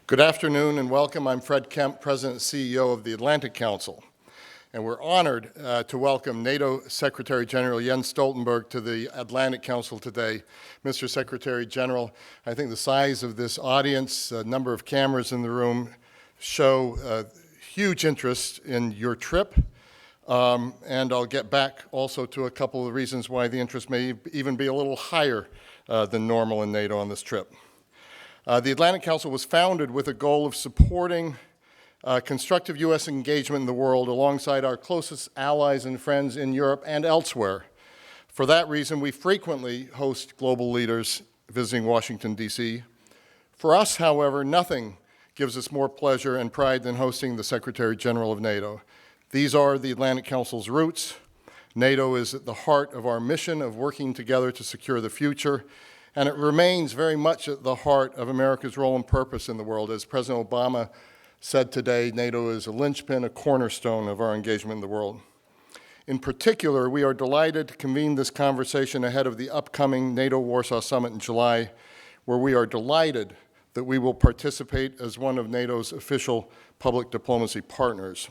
Good afternoon and welcome. I'm Fred Kemp, President and CEO of the Atlantic Council. And we're honored to welcome NATO Secretary General Jens Stoltenberg to the Atlantic Council today. Mr. Secretary General, I think the size of this audience, number of cameras in the room show huge interest in your trip. And I'll get back also to a couple of reasons why the interest may even be a little higher than normal in NATO on this trip. The Atlantic Council was founded with a goal of supporting constructive U.S. engagement in the world alongside our closest allies and friends in Europe and elsewhere. For that reason, we frequently host global leaders visiting Washington, D.C. For us, however, nothing gives us more pleasure and pride than hosting the Secretary General of NATO. These are the Atlantic Council's roots. NATO is at the heart of our mission of working together to secure the future, and it remains very much at the heart of America's role and purpose in the world. As President Obama said today, NATO is a linchpin, a cornerstone of our engagement in the world. In particular, we are delighted to convene this conversation ahead of the upcoming NATO Warsaw Summit in July, where we are delighted that we will participate as one of NATO's official public diplomacy partners.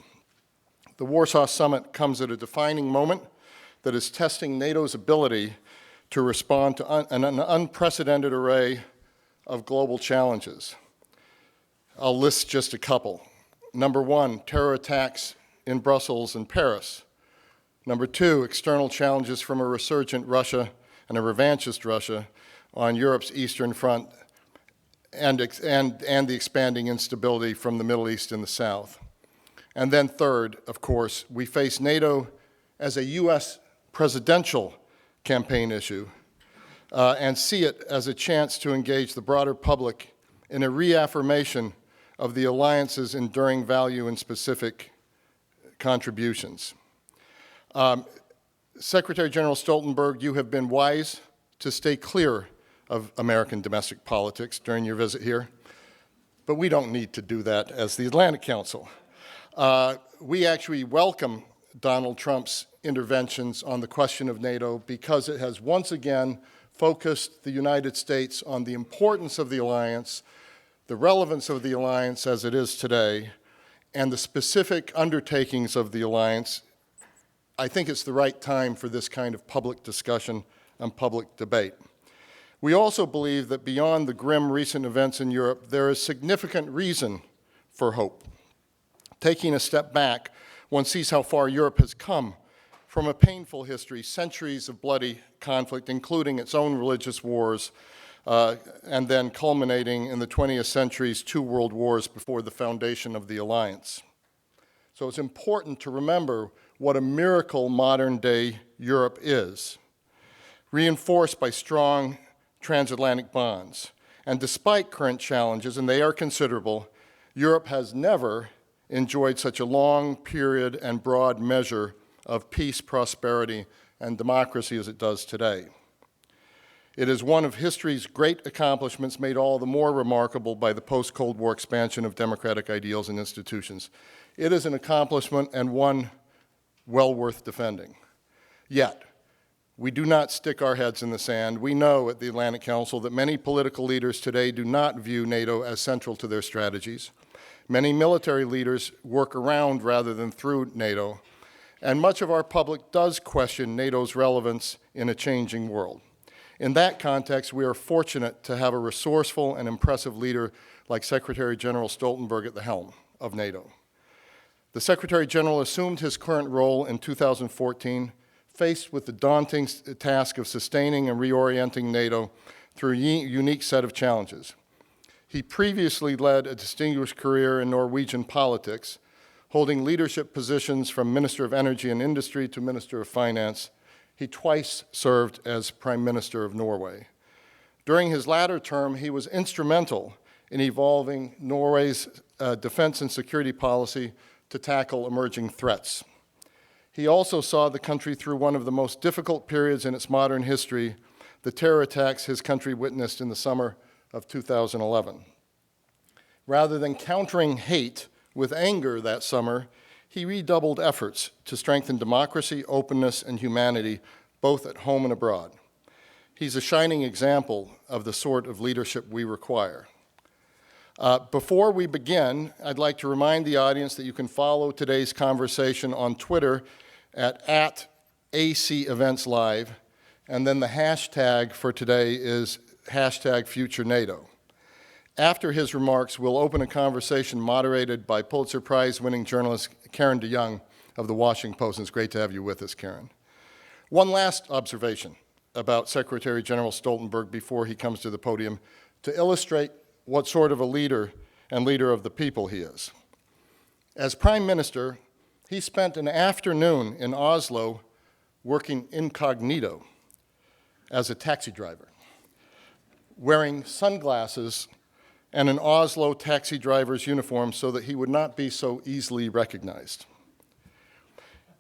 The Warsaw Summit comes at a defining moment that is testing NATO's ability to respond to an unprecedented array of global challenges. I'll list just a couple. Number one, terror attacks in Brussels and Paris. Number two, external challenges from a resurgent Russia and a revanchist Russia on Europe's eastern front and the expanding instability from the Middle East and the South. And then third, of course, we face NATO as a U.S. presidential campaign issue and see it as a chance to engage the broader public in a reaffirmation of the alliance's enduring value and specific contributions. Secretary General Stoltenberg, you have been wise to stay clear of American domestic politics during your visit here, but we don't need to do that as the Atlantic Council. We actually welcome Donald Trump's interventions on the question of NATO because it has once again focused the United States on the importance of the alliance, the relevance of the alliance as it is today, and the specific undertakings of the alliance. I think it's the right time for this kind of public discussion and public debate. We also believe that beyond the grim recent events in Europe, there is significant reason for hope. Taking a step back, one sees how far Europe has come from a painful history, centuries of bloody conflict, including its own religious wars, and then culminating in the 20th century's two world wars before the foundation of the alliance. So it's important to remember what a miracle modern-day Europe is, reinforced by strong transatlantic bonds. And despite current challenges, and they are considerable, Europe has never enjoyed such a long period and broad measure of peace, prosperity, and democracy as it does today. It is one of history's great accomplishments made all the more remarkable by the post-Cold War expansion of democratic ideals and institutions. It is an accomplishment and one well worth defending. Yet, we do not stick our heads in the sand. We know at the Atlantic Council that many political leaders today do not view NATO as central to their strategies. Many military leaders work around rather than through NATO, and much of our public does question NATO's relevance in a changing world. In that context, we are fortunate to have a resourceful and impressive leader like Secretary General Stoltenberg at the helm of NATO. The Secretary General assumed his current role in 2014, faced with the daunting task of sustaining and reorienting NATO through a unique set of challenges. He previously led a distinguished career in Norwegian politics, holding leadership positions from Minister of Energy and Industry to Minister of Finance. He twice served as Prime Minister of Norway. During his latter term, he was instrumental in evolving Norway's defense and security policy to tackle emerging threats. He also saw the country through one of the most difficult periods in its modern history, the terror attacks his country witnessed in the summer of 2011. Rather than countering hate with anger that summer, he redoubled efforts to strengthen democracy, openness, and humanity, both at home and abroad. He's a shining example of the sort of leadership we require. Before we begin, I'd like to remind the audience that you can follow today's conversation on Twitter at @ACEventsLive, and then the hashtag for today is #FutureNato. After his remarks, we'll open a conversation moderated by Pulitzer Prize-winning journalist Karen DeYoung of the Washington Post, and it's great to have you with us, Karen. One last observation about Secretary General Stoltenberg before he comes to the podium to illustrate what sort of a leader and leader of the people he is. As Prime Minister, he spent an afternoon in Oslo working incognito as a taxi driver, wearing sunglasses and an Oslo taxi driver's uniform so that he would not be so easily recognized.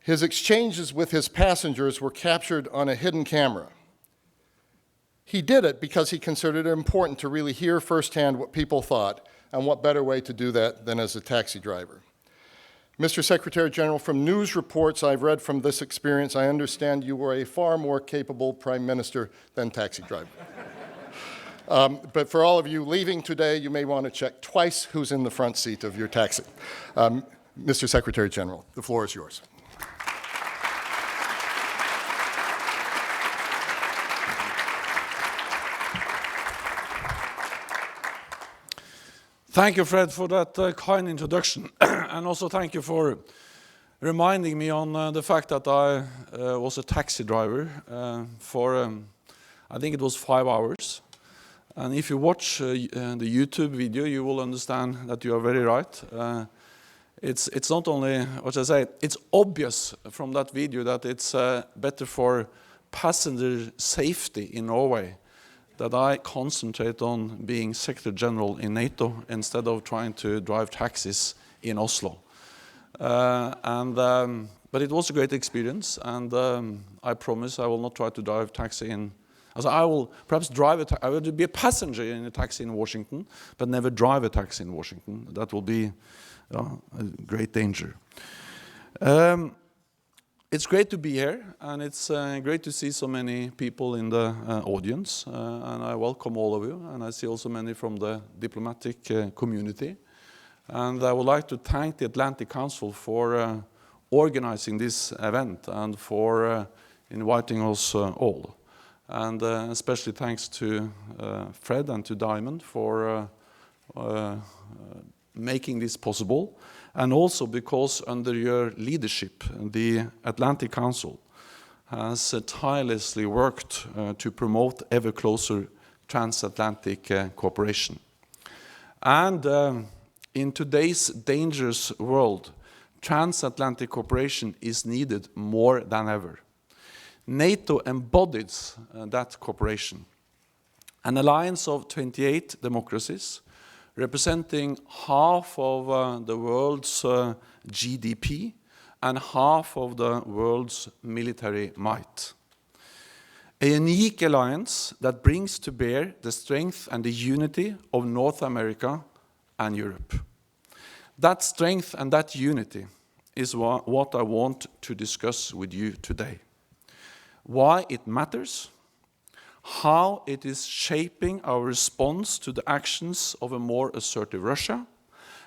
His exchanges with his passengers were captured on a hidden camera. He did it because he considered it important to really hear firsthand what people thought, and what better way to do that than as a taxi driver. Mr. Secretary General, from news reports I've read from this experience, I understand you were a far more capable Prime Minister than taxi driver. But for all of you leaving today, you may want to check twice who's in the front seat of your taxi. Mr. Secretary General, the floor is yours. Thank you, Fred, for that kind introduction. And also thank you for reminding me on the fact that I was a taxi driver for, I think it was 5 hours. And if you watch the YouTube video, you will understand that you are very right. It's not only, what I say, it's obvious from that video that it's better for passenger safety in Norway that I concentrate on being Secretary General in NATO instead of trying to drive taxis in Oslo. But it was a great experience, and I promise I will not try to drive taxi in. Also, I will perhaps I will be a passenger in a taxi in Washington, but never drive a taxi in Washington. That will be a great danger. It's great to be here, and it's great to see so many people in the audience, and I welcome all of you, and I see also many from the diplomatic community. And I would like to thank the Atlantic Council for organizing this event and for inviting us all. And especially thanks to Fred and to Diamond for making this possible. And also because under your leadership, the Atlantic Council has tirelessly worked to promote ever closer transatlantic cooperation. And in today's dangerous world, transatlantic cooperation is needed more than ever. NATO embodies that cooperation. An alliance of 28 democracies, representing half of the world's GDP and half of the world's military might. A unique alliance that brings to bear the strength and the unity of North America and Europe. That strength and that unity is what I want to discuss with you today. Why it matters, how it is shaping our response to the actions of a more assertive Russia,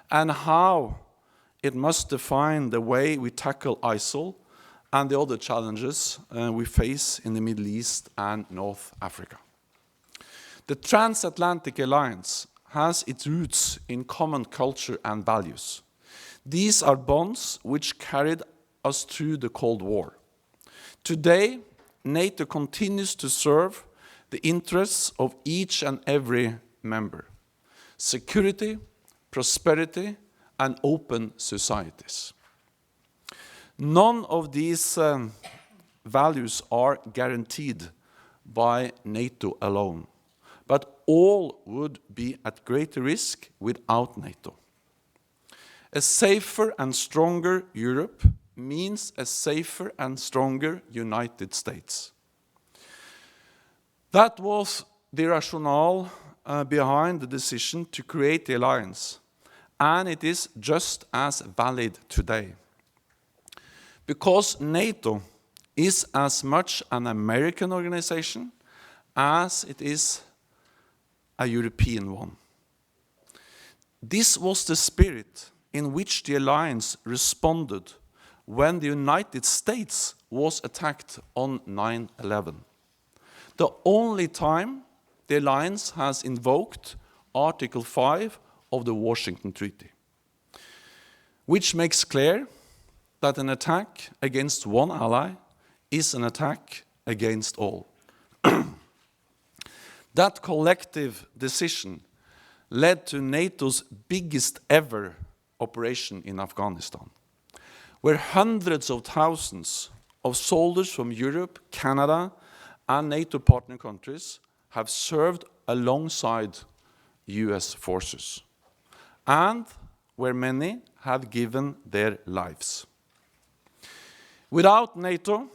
and how it must define the way we tackle ISIL and the other challenges we face in the Middle East and North Africa. The transatlantic alliance has its roots in common culture and values. These are bonds which carried us through the Cold War. Today, NATO continues to serve the interests of each and every member. Security, prosperity, and open societies. None of these values are guaranteed by NATO alone, but all would be at greater risk without NATO. A safer and stronger Europe means a safer and stronger United States. That was the rationale behind the decision to create the alliance, and it is just as valid today. Because NATO is as much an American organization as it is a European one. This was the spirit in which the alliance responded when the United States was attacked on 9/11. The only time the alliance has invoked Article 5 of the Washington Treaty, which makes clear that an attack against one ally is an attack against all. That collective decision led to NATO's biggest ever operation in Afghanistan, where hundreds of thousands of soldiers from Europe, Canada, and NATO partner countries have served alongside US forces, and where many have given their lives. Without NATO,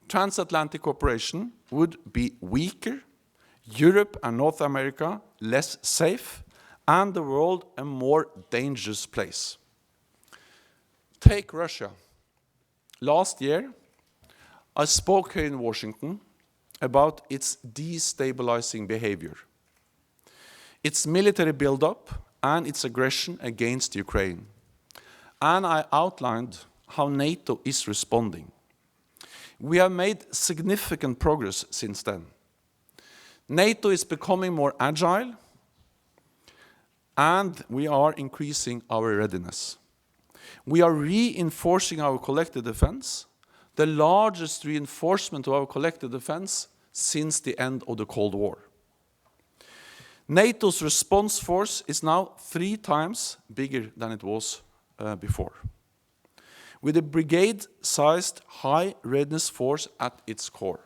transatlantic cooperation would be weaker, Europe and North America less safe, and the world a more dangerous place. Take Russia. Last year, I spoke here in Washington about its destabilizing behavior, its military buildup, and its aggression against Ukraine. And I outlined how NATO is responding. We have made significant progress since then. NATO is becoming more agile, and we are increasing our readiness. We are reinforcing our collective defense, the largest reinforcement of our collective defense since the end of the Cold War. NATO's response force is now 3 times bigger than it was before, with a brigade-sized high readiness force at its core.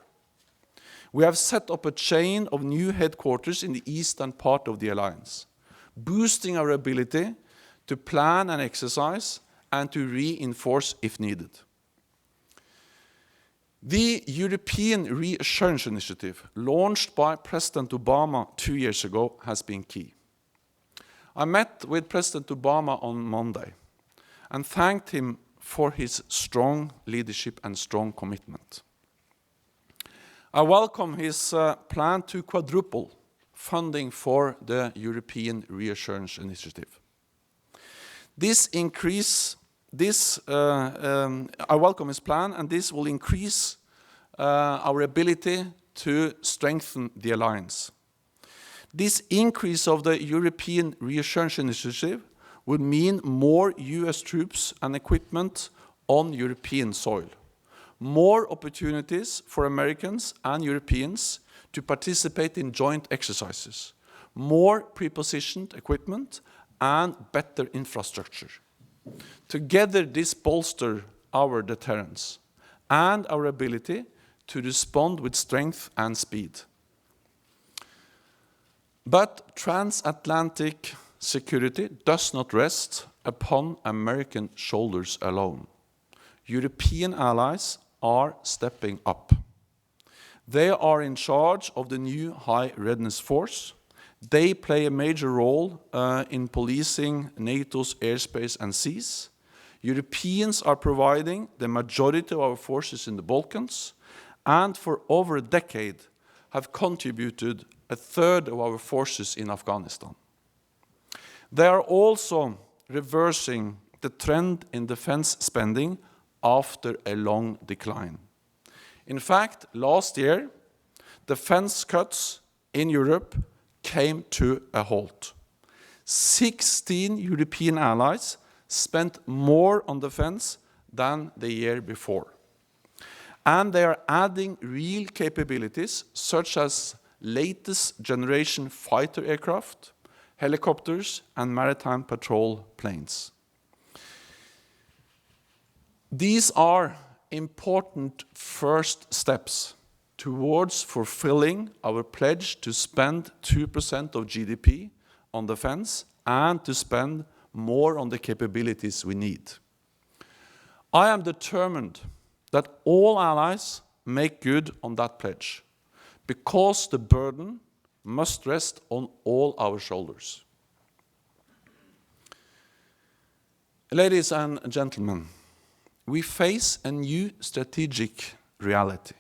We have set up a chain of new headquarters in the eastern part of the alliance, boosting our ability to plan and exercise and to reinforce if needed. The European Reassurance Initiative, launched by President Obama 2 years ago, has been key. I met with President Obama on Monday and thanked him for his strong leadership and strong commitment. I welcome his plan to quadruple funding for the European Reassurance Initiative. I welcome his plan, and this will increase our ability to strengthen the alliance. This increase of the European Reassurance Initiative would mean more US troops and equipment on European soil, more opportunities for Americans and Europeans to participate in joint exercises, more prepositioned equipment, and better infrastructure. Together, this bolsters our deterrence and our ability to respond with strength and speed. But transatlantic security does not rest upon American shoulders alone. European allies are stepping up. They are in charge of the new High Readiness Force. They play a major role in policing NATO's airspace and seas. Europeans are providing the majority of our forces in the Balkans, and for over a decade have contributed 1/3 of our forces in Afghanistan. They are also reversing the trend in defense spending after a long decline. In fact, last year, defense cuts in Europe came to a halt. 16 European allies spent more on defense than the year before. And they are adding real capabilities such as latest generation fighter aircraft, helicopters, and maritime patrol planes. These are important first steps towards fulfilling our pledge to spend 2% of GDP on defense and to spend more on the capabilities we need. I am determined that all allies make good on that pledge, because the burden must rest on all our shoulders. Ladies and gentlemen, we face a new strategic reality,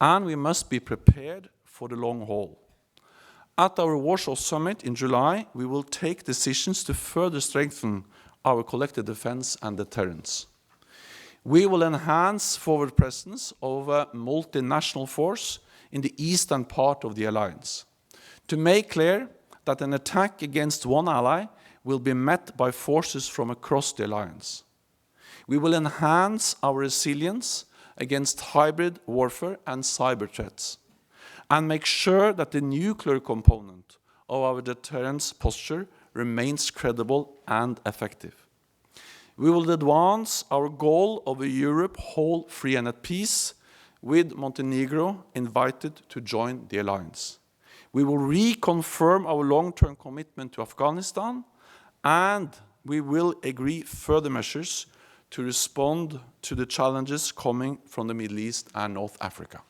and we must be prepared for the long haul. At our Warsaw Summit in July, we will take decisions to further strengthen our collective defense and deterrence. We will enhance forward presence of a multinational force in the eastern part of the alliance, to make clear that an attack against one ally will be met by forces from across the alliance. We will enhance our resilience against hybrid warfare and cyber threats, and make sure that the nuclear component of our deterrence posture remains credible and effective. We will advance our goal of a Europe whole, free and at peace, with Montenegro invited to join the alliance. We will reconfirm our long-term commitment to Afghanistan, and we will agree further measures to respond to the challenges coming from the Middle East and North Africa.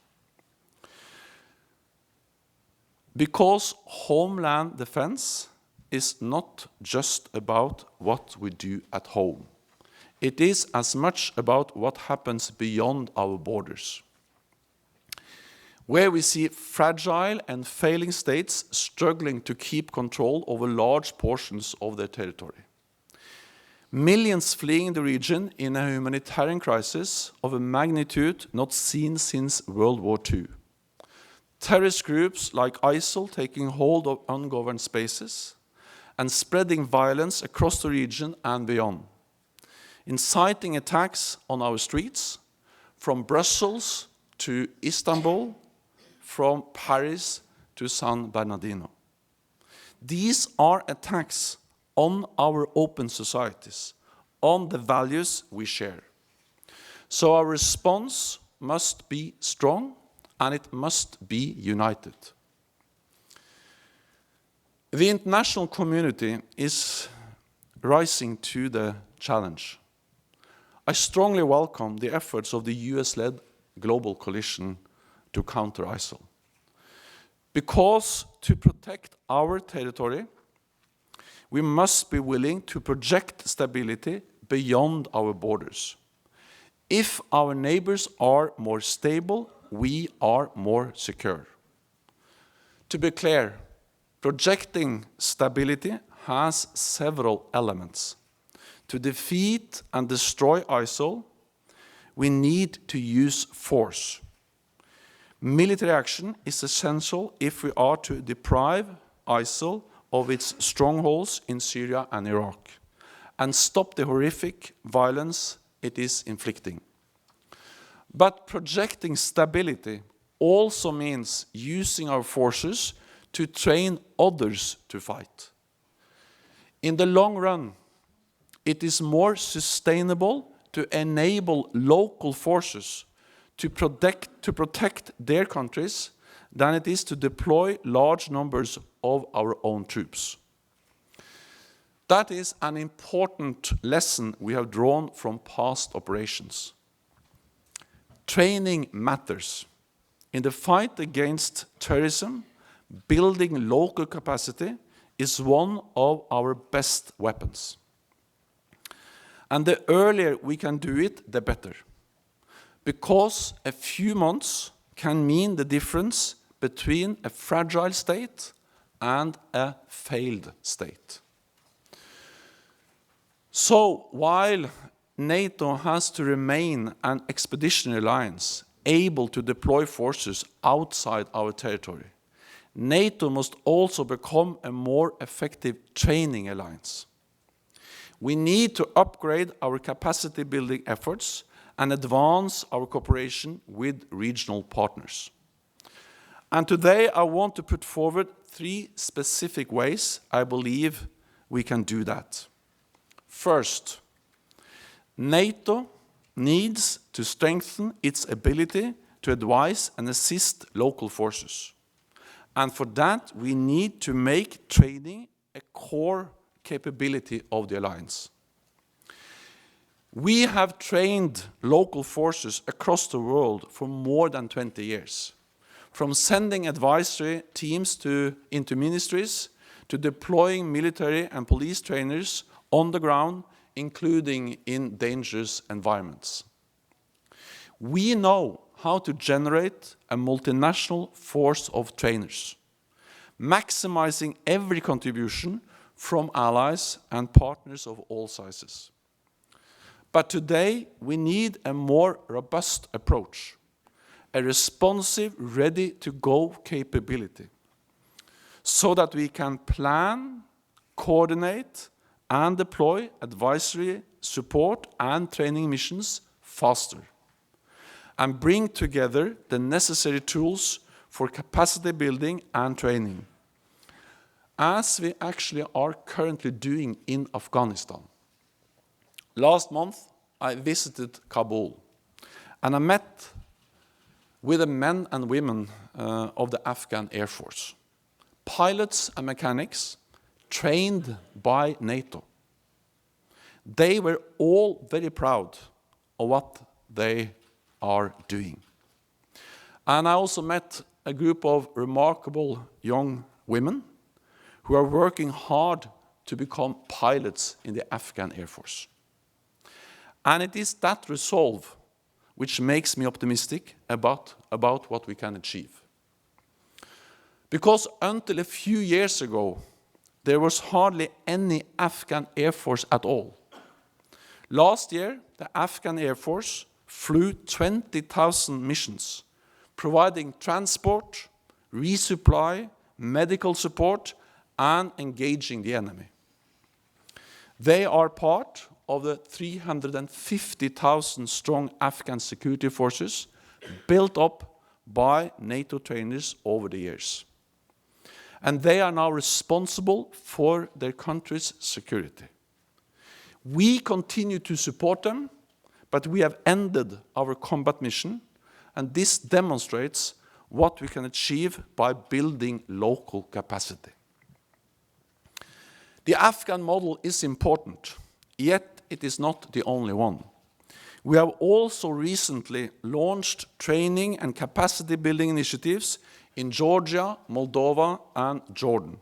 Because homeland defense is not just about what we do at home. It is as much about what happens beyond our borders, where we see fragile and failing states struggling to keep control over large portions of their territory. Millions fleeing the region in a humanitarian crisis of a magnitude not seen since World War II. Terrorist groups like ISIL taking hold of ungoverned spaces and spreading violence across the region and beyond, inciting attacks on our streets, from Brussels to Istanbul, from Paris to San Bernardino. These are attacks on our open societies, on the values we share. So our response must be strong, and it must be united. The international community is rising to the challenge. I strongly welcome the efforts of the US-led global coalition to counter ISIL. Because to protect our territory, we must be willing to project stability beyond our borders. If our neighbors are more stable, we are more secure. To be clear, projecting stability has several elements. To defeat and destroy ISIL, we need to use force. Military action is essential if we are to deprive ISIL of its strongholds in Syria and Iraq, and stop the horrific violence it is inflicting. But projecting stability also means using our forces to train others to fight. In the long run, it is more sustainable to enable local forces to protect their countries than it is to deploy large numbers of our own troops. That is an important lesson we have drawn from past operations. Training matters. In the fight against terrorism, building local capacity is one of our best weapons. And the earlier we can do it, the better. Because a few months can mean the difference between a fragile state and a failed state. So, while NATO has to remain an expeditionary alliance able to deploy forces outside our territory, NATO must also become a more effective training alliance. We need to upgrade our capacity building efforts and advance our cooperation with regional partners. And today I want to put forward 3 specific ways I believe we can do that. First, NATO needs to strengthen its ability to advise and assist local forces. And for that, we need to make training a core capability of the alliance. We have trained local forces across the world for more than 20 years, from sending advisory teams into ministries to deploying military and police trainers on the ground, including in dangerous environments. We know how to generate a multinational force of trainers. maximizing every contribution from allies and partners of all sizes. But today, we need a more robust approach, a responsive, ready-to-go capability, so that we can plan, coordinate, and deploy advisory, support, and training missions faster, and bring together the necessary tools for capacity building and training, as we actually are currently doing in Afghanistan. Last month, I visited Kabul, and I met with the men and women of the Afghan Air Force, pilots and mechanics trained by NATO. They were all very proud of what they are doing. And I also met a group of remarkable young women who are working hard to become pilots in the Afghan Air Force. And it is that resolve which makes me optimistic about what we can achieve. Because until a few years ago, there was hardly any Afghan Air Force at all. Last year, the Afghan Air Force flew 20,000 missions, providing transport, resupply, medical support, and engaging the enemy. They are part of the 350,000 strong Afghan security forces built up by NATO trainers over the years. And they are now responsible for their country's security. We continue to support them, but we have ended our combat mission, and this demonstrates what we can achieve by building local capacity. The Afghan model is important, yet it is not the only one. We have also recently launched training and capacity building initiatives in Georgia, Moldova, and Jordan.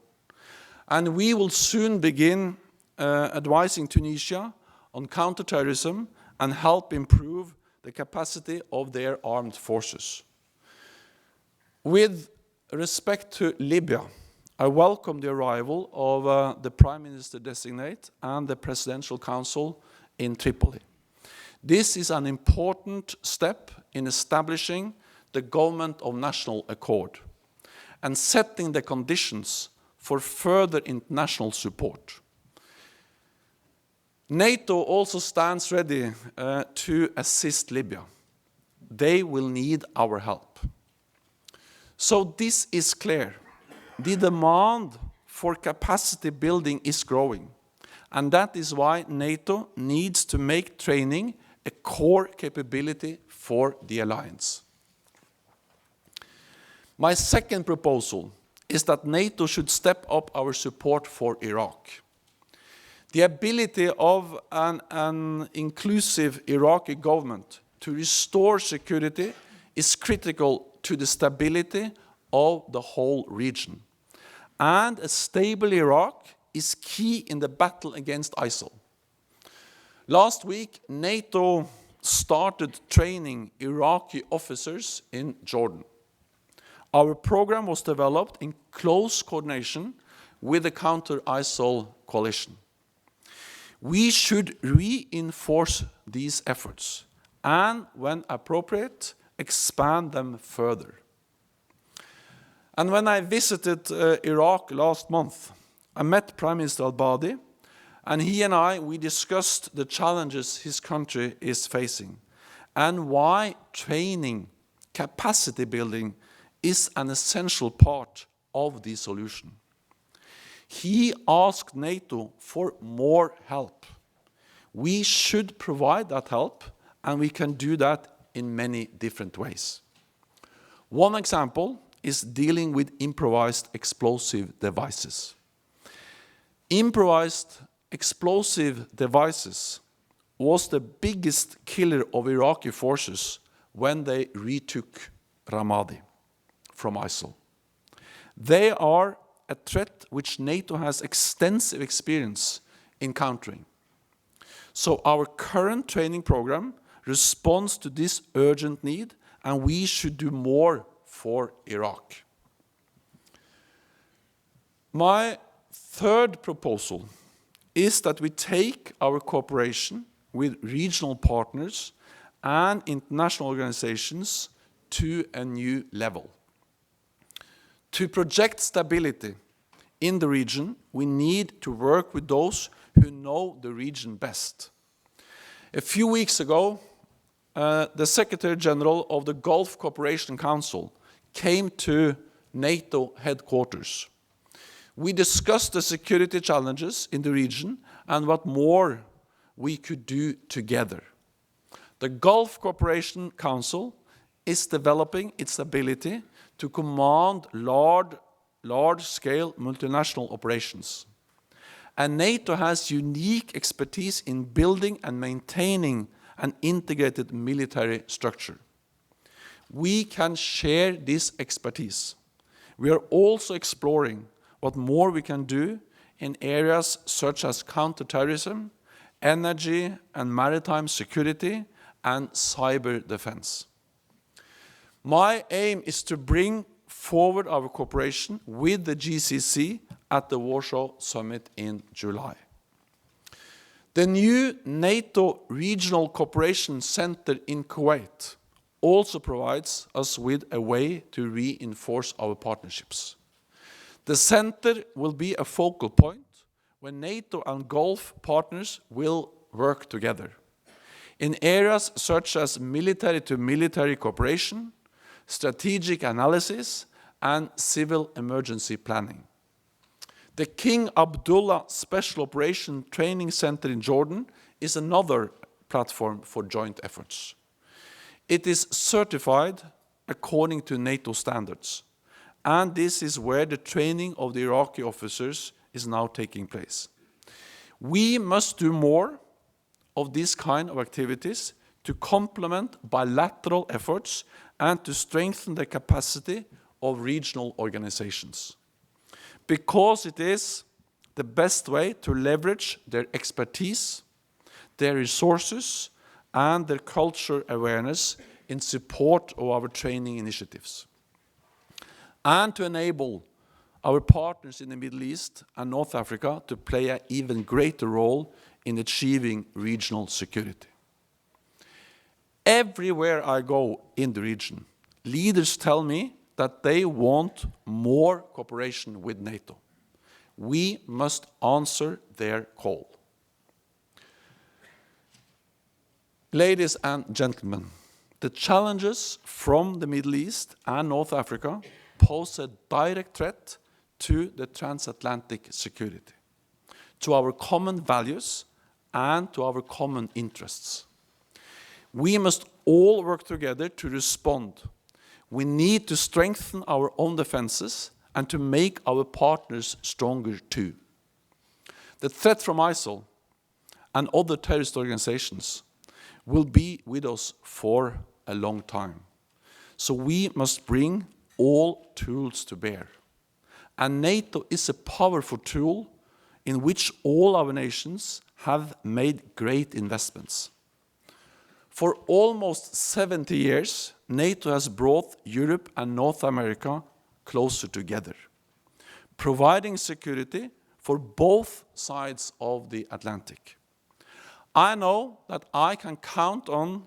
And we will soon begin advising Tunisia on counterterrorism and help improve the capacity of their armed forces. With respect to Libya, I welcome the arrival of the Prime Minister-designate and the Presidential Council in Tripoli. This is an important step in establishing the government of national accord and setting the conditions for further international support. NATO also stands ready to assist Libya. They will need our help. So this is clear. The demand for capacity building is growing, and that is why NATO needs to make training a core capability for the alliance. My second proposal is that NATO should step up our support for Iraq. The ability of an inclusive Iraqi government to restore security is critical to the stability of the whole region. And a stable Iraq is key in the battle against ISIL. Last week, NATO started training Iraqi officers in Jordan. Our program was developed in close coordination with the counter-ISIL coalition. We should reinforce these efforts and, when appropriate, expand them further. And when I visited Iraq last month, I met Prime Minister al-Abadi, and he and we discussed the challenges his country is facing and why training, capacity building is an essential part of the solution. He asked NATO for more help. We should provide that help, and we can do that in many different ways. One example is dealing with improvised explosive devices. Improvised explosive devices was the biggest killer of Iraqi forces when they retook Ramadi from ISIL. They are a threat which NATO has extensive experience in countering. So our current training program responds to this urgent need, and we should do more for Iraq. My third proposal is that we take our cooperation with regional partners and international organizations to a new level. To project stability in the region, we need to work with those who know the region best. A few weeks ago, the Secretary General of the Gulf Cooperation Council came to NATO headquarters. We discussed the security challenges in the region and what more we could do together. The Gulf Cooperation Council is developing its ability to command large-scale multinational operations. And NATO has unique expertise in building and maintaining an integrated military structure. We can share this expertise. We are also exploring what more we can do in areas such as counterterrorism, energy and maritime security, and cyber defense. My aim is to bring forward our cooperation with the GCC at the Warsaw Summit in July. The new NATO Regional Cooperation Center in Kuwait also provides us with a way to reinforce our partnerships. The center will be a focal point when NATO and Gulf partners will work together in areas such as military-to-military cooperation, strategic analysis, and civil emergency planning. The King Abdullah Special Operation Training Center in Jordan is another platform for joint efforts. It is certified according to NATO standards, and this is where the training of the Iraqi officers is now taking place. We must do more of this kind of activities to complement bilateral efforts and to strengthen the capacity of regional organizations, because it is the best way to leverage their expertise, their resources, and their cultural awareness in support of our training initiatives, and to enable our partners in the Middle East and North Africa to play an even greater role in achieving regional security. Everywhere I go in the region, leaders tell me that they want more cooperation with NATO. We must answer their call. Ladies and gentlemen, the challenges from the Middle East and North Africa pose a direct threat to the transatlantic security, to our common values, and to our common interests. We must all work together to respond. We need to strengthen our own defenses and to make our partners stronger too. The threat from ISIL and other terrorist organizations will be with us for a long time. So we must bring all tools to bear. And NATO is a powerful tool in which all our nations have made great investments. For almost 70 years, NATO has brought Europe and North America closer together, providing security for both sides of the Atlantic. I know that I can count on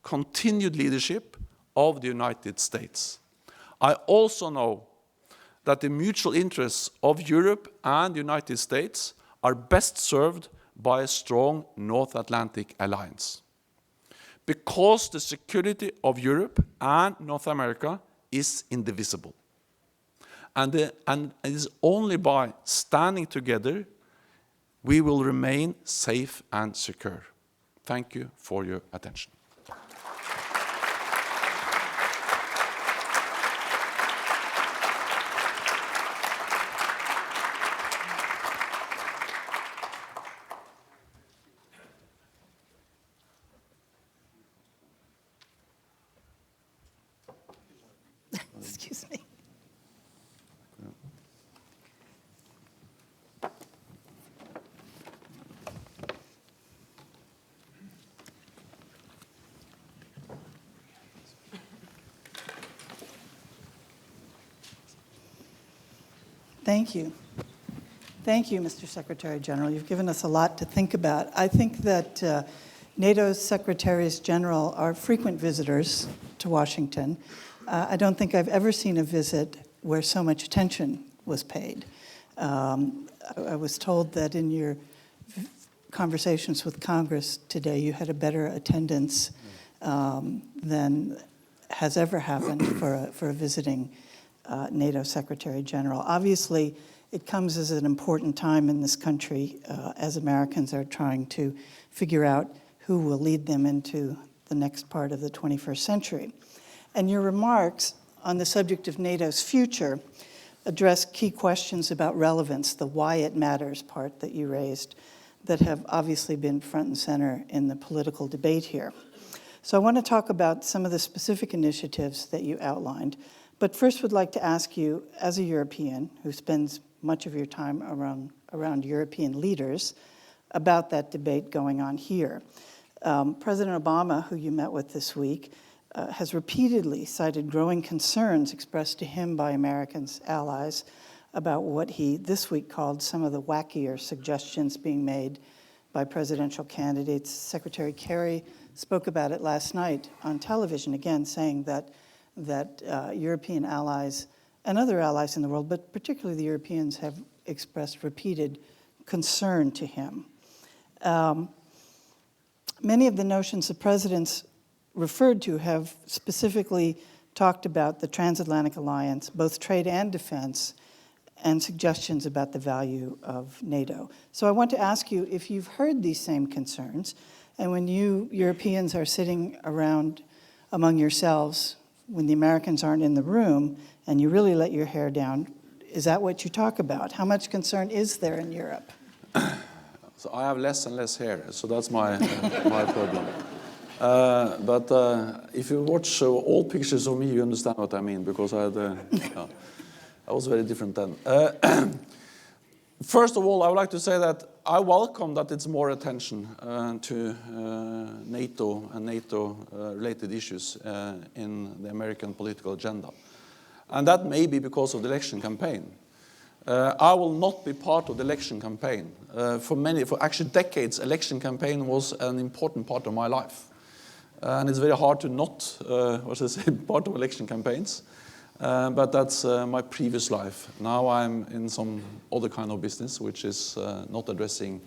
continued leadership of the United States. I also know that the mutual interests of Europe and the United States are best served by a strong North Atlantic alliance, because the security of Europe and North America is indivisible. And it is only by standing together we will remain safe and secure. Thank you for your attention. Excuse me. Thank you. Thank you, Mr. Secretary General. You've given us a lot to think about. I think that NATO's Secretaries General are frequent visitors to Washington. I don't think I've ever seen a visit where so much attention was paid. I was told that in your conversations with Congress today, you had a better attendance than has ever happened for a visiting NATO Secretary General. Obviously, it comes as an important time in this country as Americans are trying to figure out who will lead them into the next part of the 21st century. And your remarks on the subject of NATO's future address key questions about relevance, the why it matters part that you raised, that have obviously been front and center in the political debate here. So I want to talk about some of the specific initiatives that you outlined, but first would like to ask you, as a European who spends much of your time around European leaders, about that debate going on here. President Obama, who you met with this week, has repeatedly cited growing concerns expressed to him by Americans' allies about what he this week called some of the wackier suggestions being made by presidential candidates. Secretary Kerry spoke about it last night on television, again saying that European allies and other allies in the world, but particularly the Europeans, have expressed repeated concern to him. Many of the notions the presidents referred to have specifically talked about the transatlantic alliance, both trade and defense, and suggestions about the value of NATO. So I want to ask you if you've heard these same concerns, and when you Europeans are sitting around among yourselves, when the Americans aren't in the room, and you really let your hair down, is that what you talk about? How much concern is there in Europe? So I have less and less hair, so that's my problem. But if you watch old pictures of me, you understand what I mean, because I was very different then. First of all, I would like to say that I welcome that it's more attention to NATO and NATO-related issues in the American political agenda. And that may be because of the election campaign. I will not be part of the election campaign. For actually decades, election campaign was an important part of my life. And it's very hard to not, part of election campaigns. But that's my previous life. Now I'm in some other kind of business, which is not addressing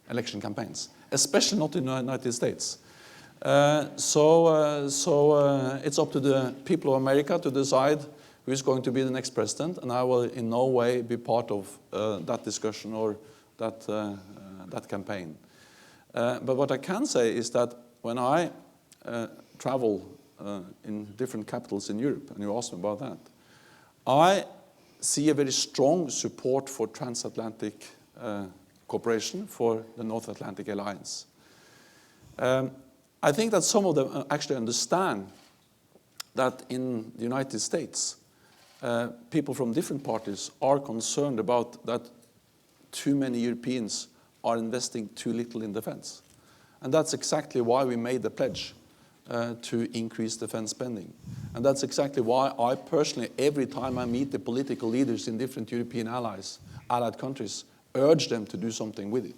election campaigns, especially not in the United States. So it's up to the people of America to decide who is going to be the next president, and I will in no way be part of that discussion or that campaign. But what I can say is that when I travel in different capitals in Europe, and you asked me about that, I see a very strong support for transatlantic cooperation for the North Atlantic Alliance. I think that some of them actually understand that in the United States, people from different parties are concerned about that too many Europeans are investing too little in defense. And that's exactly why we made the pledge to increase defense spending. And that's exactly why I personally, every time I meet the political leaders in different European allied countries, urge them to do something with it.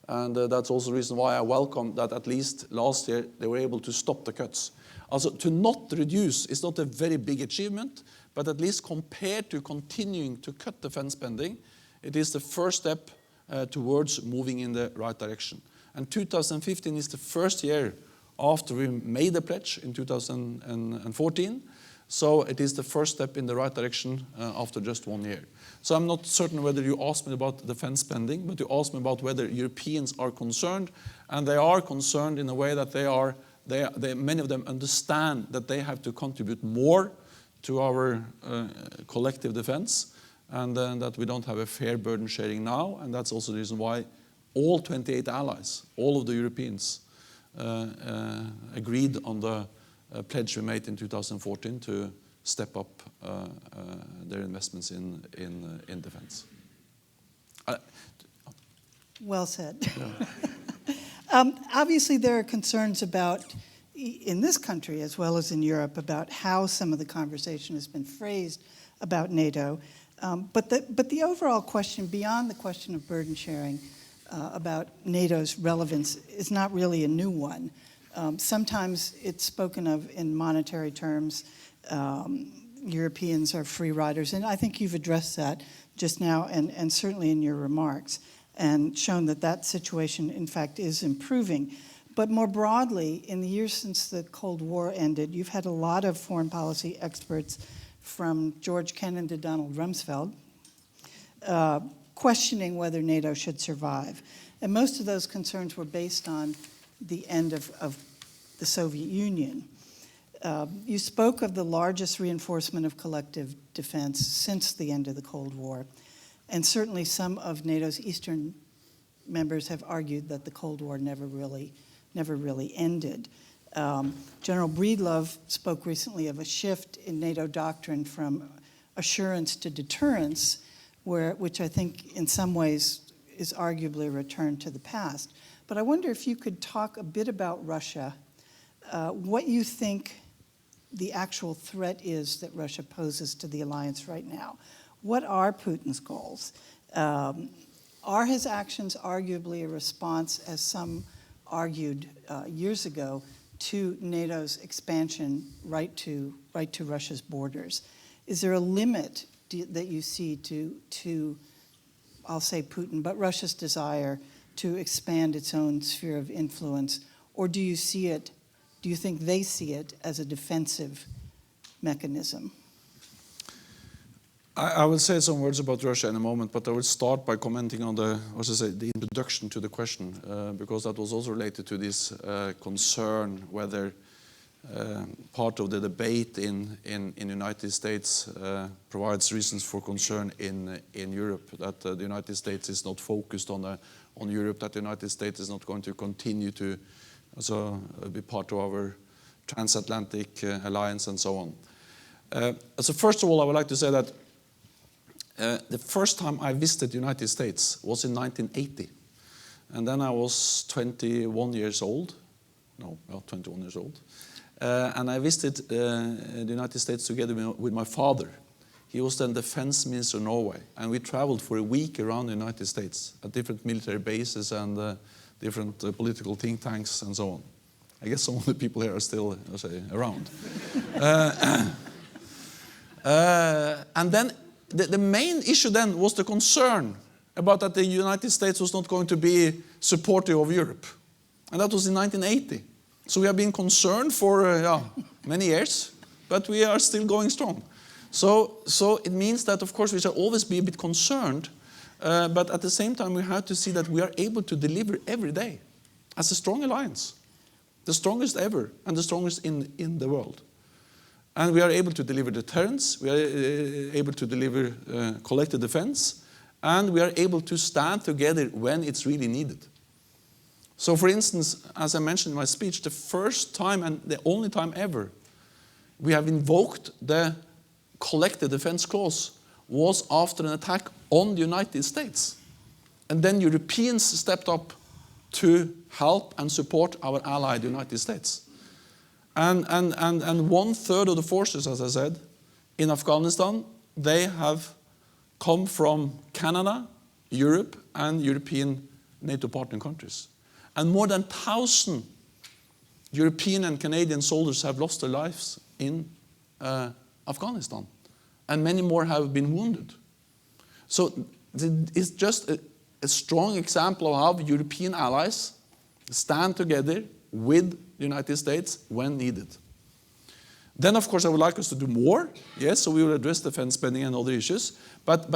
And that's also the reason why I welcome that at least last year they were able to stop the cuts. Also, to not reduce is not a very big achievement, but at least compared to continuing to cut defense spending, it is the first step towards moving in the right direction. And 2015 is the first year after we made the pledge in 2014. So it is the first step in the right direction after just 1 year. So I'm not certain whether you asked me about defense spending, but you asked me about whether Europeans are concerned. And they are concerned in a way that many of them understand that they have to contribute more to our collective defense, and that we don't have a fair burden sharing now. And that's also the reason why all 28 allies, all of the Europeans, agreed on the pledge we made in 2014 to step up their investments in defense. Well said. Obviously, there are concerns about, in this country as well as in Europe, about how some of the conversation has been phrased about NATO. But the overall question, beyond the question of burden sharing, about NATO's relevance is not really a new one. Sometimes it's spoken of in monetary terms. Europeans are free riders, and I think you've addressed that just now and certainly in your remarks and shown that that situation, in fact, is improving. But more broadly, in the years since the Cold War ended, you've had a lot of foreign policy experts from George Kennan to Donald Rumsfeld questioning whether NATO should survive. And most of those concerns were based on the end of the Soviet Union. You spoke of the largest reinforcement of collective defense since the end of the Cold War. And certainly some of NATO's Eastern members have argued that the Cold War never really ended. General Breedlove spoke recently of a shift in NATO doctrine from assurance to deterrence, which I think in some ways is arguably a return to the past. But I wonder if you could talk a bit about Russia, what you think the actual threat is that Russia poses to the alliance right now. What are Putin's goals? Are his actions arguably a response, as some argued years ago, to NATO's expansion right to Russia's borders? Is there a limit that you see to, I'll say Putin, but Russia's desire to expand its own sphere of influence? Or do you think they see it as a defensive mechanism? I will say some words about Russia in a moment, but I will start by commenting on the introduction to the question, because that was also related to this concern whether part of the debate in the United States provides reasons for concern in Europe, that the United States is not focused on Europe, that the United States is not going to continue to be part of our transatlantic alliance and so on. So first of all, I would like to say that the first time I visited the United States was in 1980. And then I was 21 years old. No, well, 21 years old. And I visited the United States together with my father. He was then defense minister of Norway. And we traveled for a week around the United States at different military bases and different political think tanks and so on. I guess some of the people here are still around. And then the main issue then was the concern about that the United States was not going to be supportive of Europe. And that was in 1980. So we have been concerned for many years, but we are still going strong. So it means that, of course, we shall always be a bit concerned, but at the same time we have to see that we are able to deliver every day as a strong alliance, the strongest ever and the strongest in the world. And we are able to deliver deterrence, we are able to deliver collective defense, and we are able to stand together when it's really needed. So for instance, as I mentioned in my speech, the first time and the only time ever we have invoked the collective defense clause was after an attack on the United States. And then Europeans stepped up to help and support our ally, the United States. And 1/3 of the forces, as I said, in Afghanistan, they have come from Canada, Europe, and European NATO partner countries. And more than 1,000 European and Canadian soldiers have lost their lives in Afghanistan. And many more have been wounded. So it's just a strong example of how European allies stand together with the United States when needed. Then, of course, I would like us to do more. Yes, so we will address defense spending and other issues. But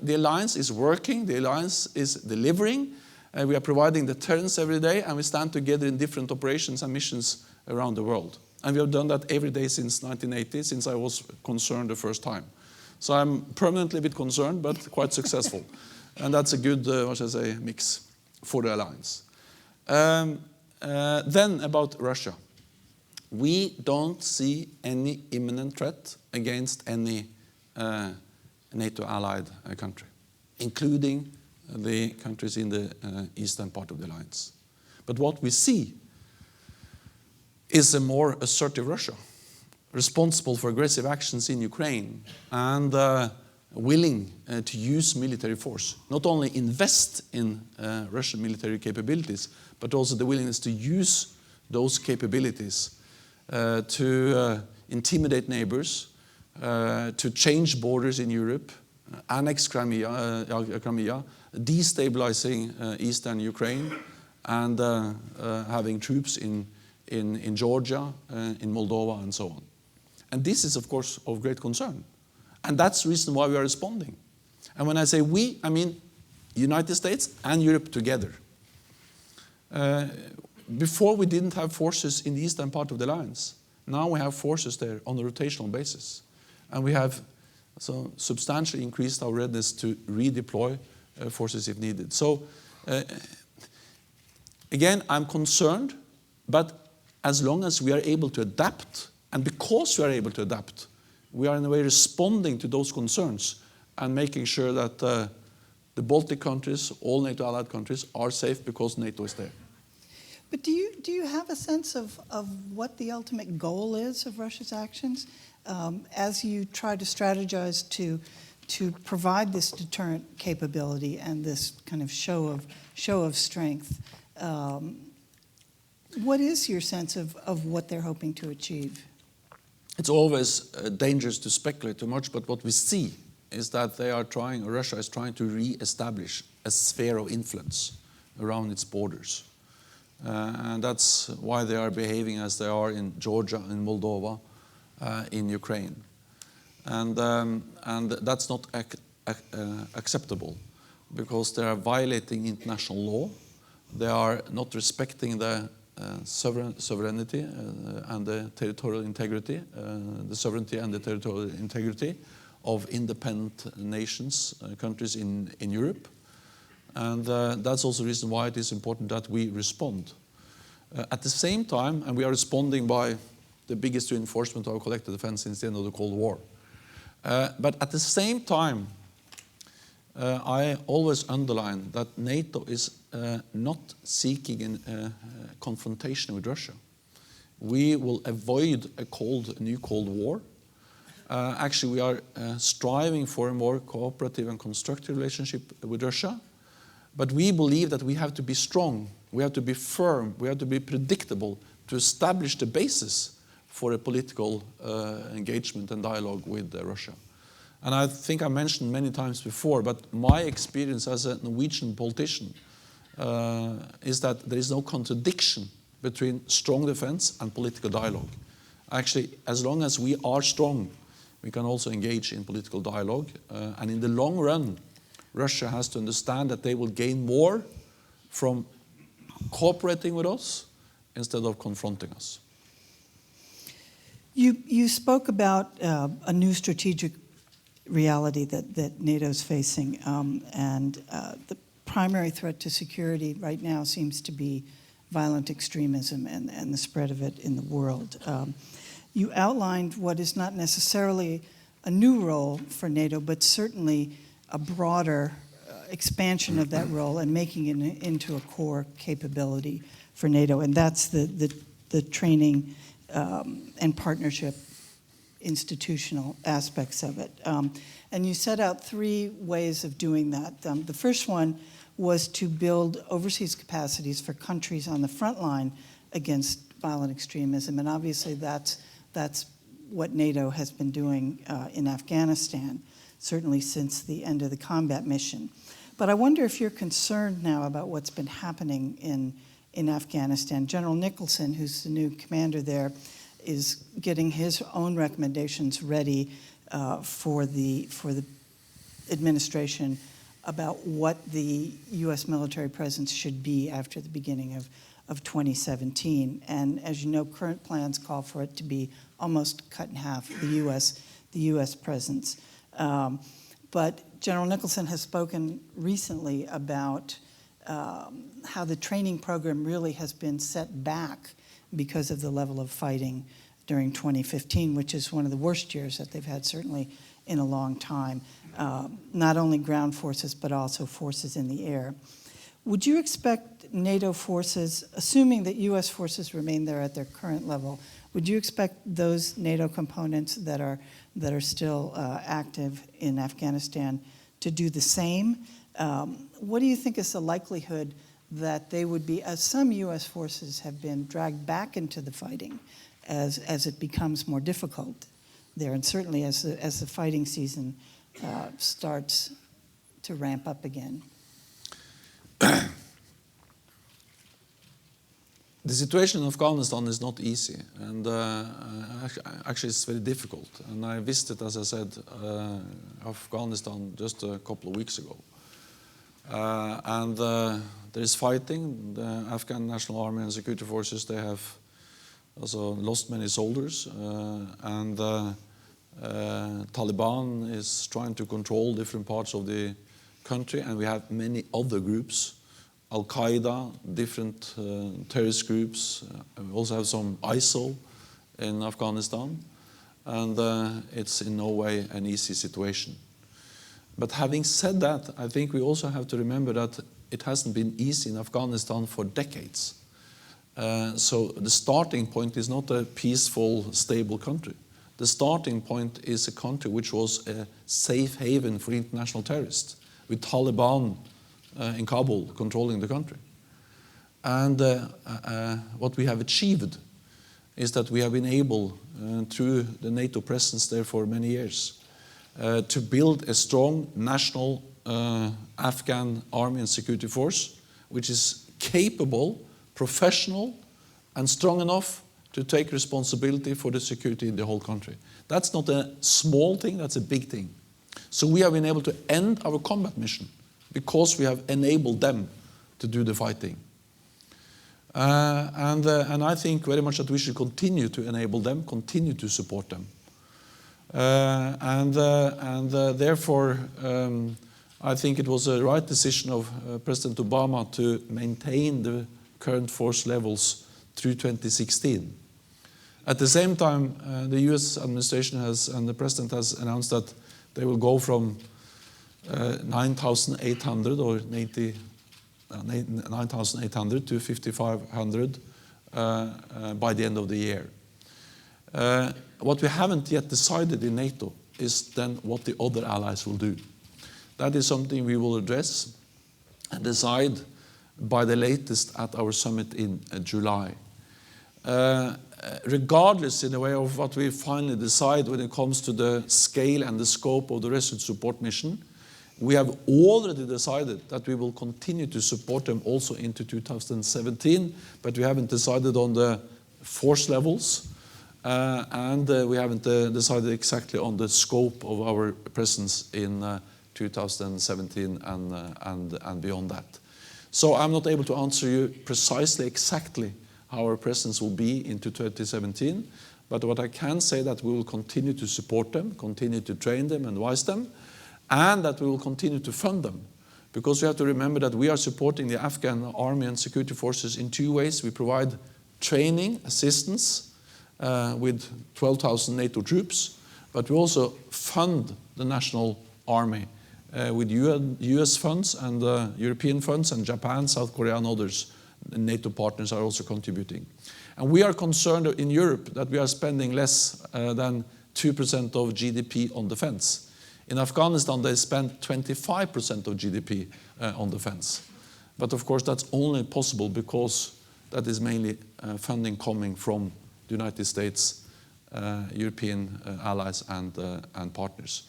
the alliance is working. The alliance is delivering. We are providing deterrence every day, and we stand together in different operations and missions around the world. And we have done that every day since 1980, since I was concerned the first time. So I'm permanently a bit concerned, but quite successful. And that's a good, mix for the alliance. Then about Russia. We don't see any imminent threat against any NATO-allied country, including the countries in the eastern part of the alliance. But what we see is a more assertive Russia, responsible for aggressive actions in Ukraine and willing to use military force, not only invest in Russian military capabilities, but also the willingness to use those capabilities to intimidate neighbors, to change borders in Europe, annex Crimea, destabilizing eastern Ukraine, and having troops in Georgia, in Moldova, and so on. And this is, of course, of great concern. And that's the reason why we are responding. And when I say we, I mean United States and Europe together. Before we didn't have forces in the eastern part of the alliance. Now we have forces there on a rotational basis. And we have substantially increased our readiness to redeploy forces if needed. So again, I'm concerned, but as long as we are able to adapt, and because we are able to adapt, we are in a way responding to those concerns and making sure that the Baltic countries, all NATO allied countries, are safe because NATO is there. But do you have a sense of what the ultimate goal is of Russia's actions as you try to strategize to provide this deterrent capability and this kind of show of strength? What is your sense of what they're hoping to achieve? It's always dangerous to speculate too much, but what we see is that Russia is trying to re-establish a sphere of influence around its borders. And that's why they are behaving as they are in Georgia, in Moldova, in Ukraine. And that's not acceptable, because they are violating international law. They are not respecting the sovereignty and the territorial integrity, the sovereignty and the territorial integrity of independent nations, countries in Europe. And that's also the reason why it is important that we respond. At the same time, and we are responding by the biggest reinforcement of our collective defense since the end of the Cold War. But at the same time, I always underline that NATO is not seeking a confrontation with Russia. We will avoid a new Cold War. Actually, we are striving for a more cooperative and constructive relationship with Russia. But we believe that we have to be strong, we have to be firm, we have to be predictable to establish the basis for a political engagement and dialogue with Russia. And I think I mentioned many times before, but my experience as a Norwegian politician is that there is no contradiction between strong defense and political dialogue. Actually, as long as we are strong, we can also engage in political dialogue. And in the long run, Russia has to understand that they will gain more from cooperating with us instead of confronting us. You spoke about a new strategic reality that NATO is facing, and the primary threat to security right now seems to be violent extremism and the spread of it in the world. You outlined what is not necessarily a new role for NATO, but certainly a broader expansion of that role and making it into a core capability for NATO, and that's the training and partnership institutional aspects of it. And you set out 3 ways of doing that. The first one was to build overseas capacities for countries on the front line against violent extremism, and obviously that's what NATO has been doing in Afghanistan, certainly since the end of the combat mission. But I wonder if you're concerned now about what's been happening in Afghanistan. General Nicholson, who's the new commander there, is getting his own recommendations ready for the administration about what the U.S. military presence should be after the beginning of 2017. And as you know, current plans call for it to be almost cut in half, the U.S. presence. But General Nicholson has spoken recently about how the training program really has been set back because of the level of fighting during 2015, which is one of the worst years that they've had, certainly in a long time. Not only ground forces, but also forces in the air. Would you expect NATO forces, assuming that U.S. forces remain there at their current level, would you expect those NATO components that are still active in Afghanistan to do the same? What do you think is the likelihood that they would be, as some U.S. forces have been dragged back into the fighting as it becomes more difficult there, and certainly as the fighting season starts to ramp up again? The situation in Afghanistan is not easy, and actually it's very difficult. And I visited, as I said, Afghanistan just a couple of weeks ago. And there is fighting. The Afghan National Army and Security Forces, they have also lost many soldiers, and Taliban is trying to control different parts of the country, and we have many other groups, Al-Qaeda, different terrorist groups. We also have some ISIL in Afghanistan, and it's in no way an easy situation. But having said that, I think we also have to remember that it hasn't been easy in Afghanistan for decades. So the starting point is not a peaceful, stable country. The starting point is a country which was a safe haven for international terrorists, with Taliban in Kabul controlling the country. And what we have achieved is that we have been able, through the NATO presence there for many years, to build a strong national Afghan army and security force, which is capable, professional, and strong enough to take responsibility for the security in the whole country. That's not a small thing, that's a big thing. So we have been able to end our combat mission because we have enabled them to do the fighting. And I think very much that we should continue to enable them, continue to support them. Therefore, I think it was a right decision of President Obama to maintain the current force levels through 2016. At the same time, the US administration and the President has announced that they will go from 9,800 or 9,800 to 5,500 by the end of the year. What we haven't yet decided in NATO is then what the other allies will do. That is something we will address and decide by the latest at our summit in July. Regardless, in a way, of what we finally decide when it comes to the scale and the scope of the Resolute Support Mission, we have already decided that we will continue to support them also into 2017, but we haven't decided on the force levels, and we haven't decided exactly on the scope of our presence in 2017 and beyond that. So I'm not able to answer you precisely, exactly how our presence will be into 2017, but what I can say that we will continue to support them, continue to train them and advise them, and that we will continue to fund them. Because we have to remember that we are supporting the Afghan army and security forces in two ways. We provide training, assistance with 12,000 NATO troops, but we also fund the national army with US funds and European funds, and Japan, South Korea and others. The NATO partners are also contributing. And we are concerned in Europe that we are spending less than 2% of GDP on defense. In Afghanistan, they spend 25% of GDP on defense. But of course, that's only possible because that is mainly funding coming from the United States, European allies and partners.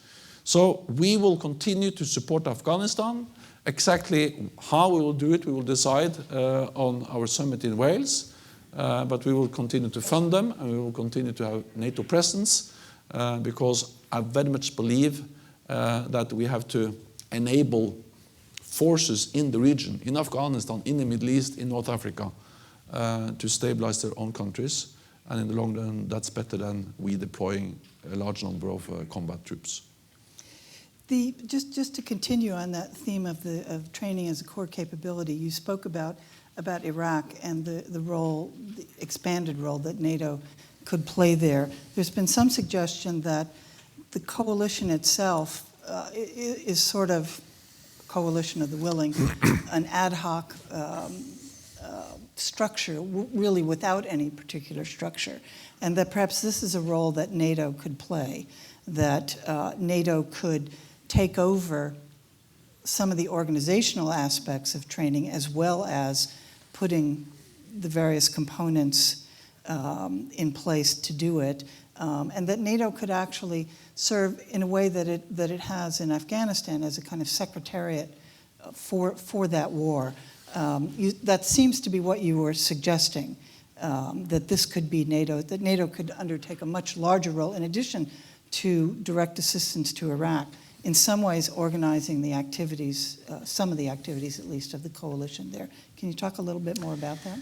So we will continue to support Afghanistan. Exactly how we will do it, we will decide on our summit in Wales, but we will continue to fund them and we will continue to have NATO presence because I very much believe that we have to enable forces in the region, in Afghanistan, in the Middle East, in North Africa, to stabilize their own countries. And in the long run, that's better than we deploying a large number of combat troops. Just to continue on that theme of training as a core capability, you spoke about Iraq and the role, the expanded role that NATO could play there. There's been some suggestion that the coalition itself is sort of a coalition of the willing, an ad hoc structure, really without any particular structure, and that perhaps this is a role that NATO could play, that NATO could take over some of the organizational aspects of training as well as putting the various components in place to do it, and that NATO could actually serve in a way that it has in Afghanistan as a kind of secretariat for that war. That seems to be what you were suggesting, that this could be NATO, that NATO could undertake a much larger role in addition to direct assistance to Iraq, in some ways organizing the activities, some of the activities at least, of the coalition there. Can you talk a little bit more about that?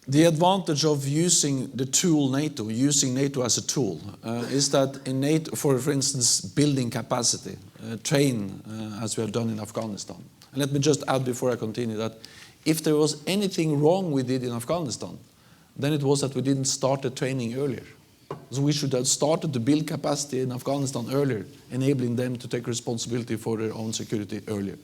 The advantage of using the tool NATO, using NATO as a tool, is that in NATO, for instance, building capacity, train, as we have done in Afghanistan. And let me just add before I continue that if there was anything wrong we did in Afghanistan, then it was that we didn't start the training earlier. So we should have started to build capacity in Afghanistan earlier, enabling them to take responsibility for their own security earlier.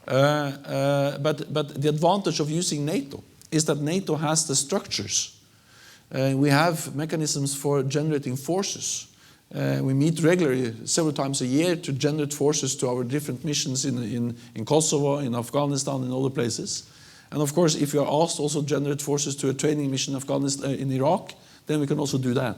But the advantage of using NATO is that NATO has the structures. We have mechanisms for generating forces. We meet regularly, several times a year, to generate forces to our different missions in Kosovo, in Afghanistan, and other places. And of course, if you are asked also to generate forces to a training mission in Afghanistan, in Iraq, then we can also do that.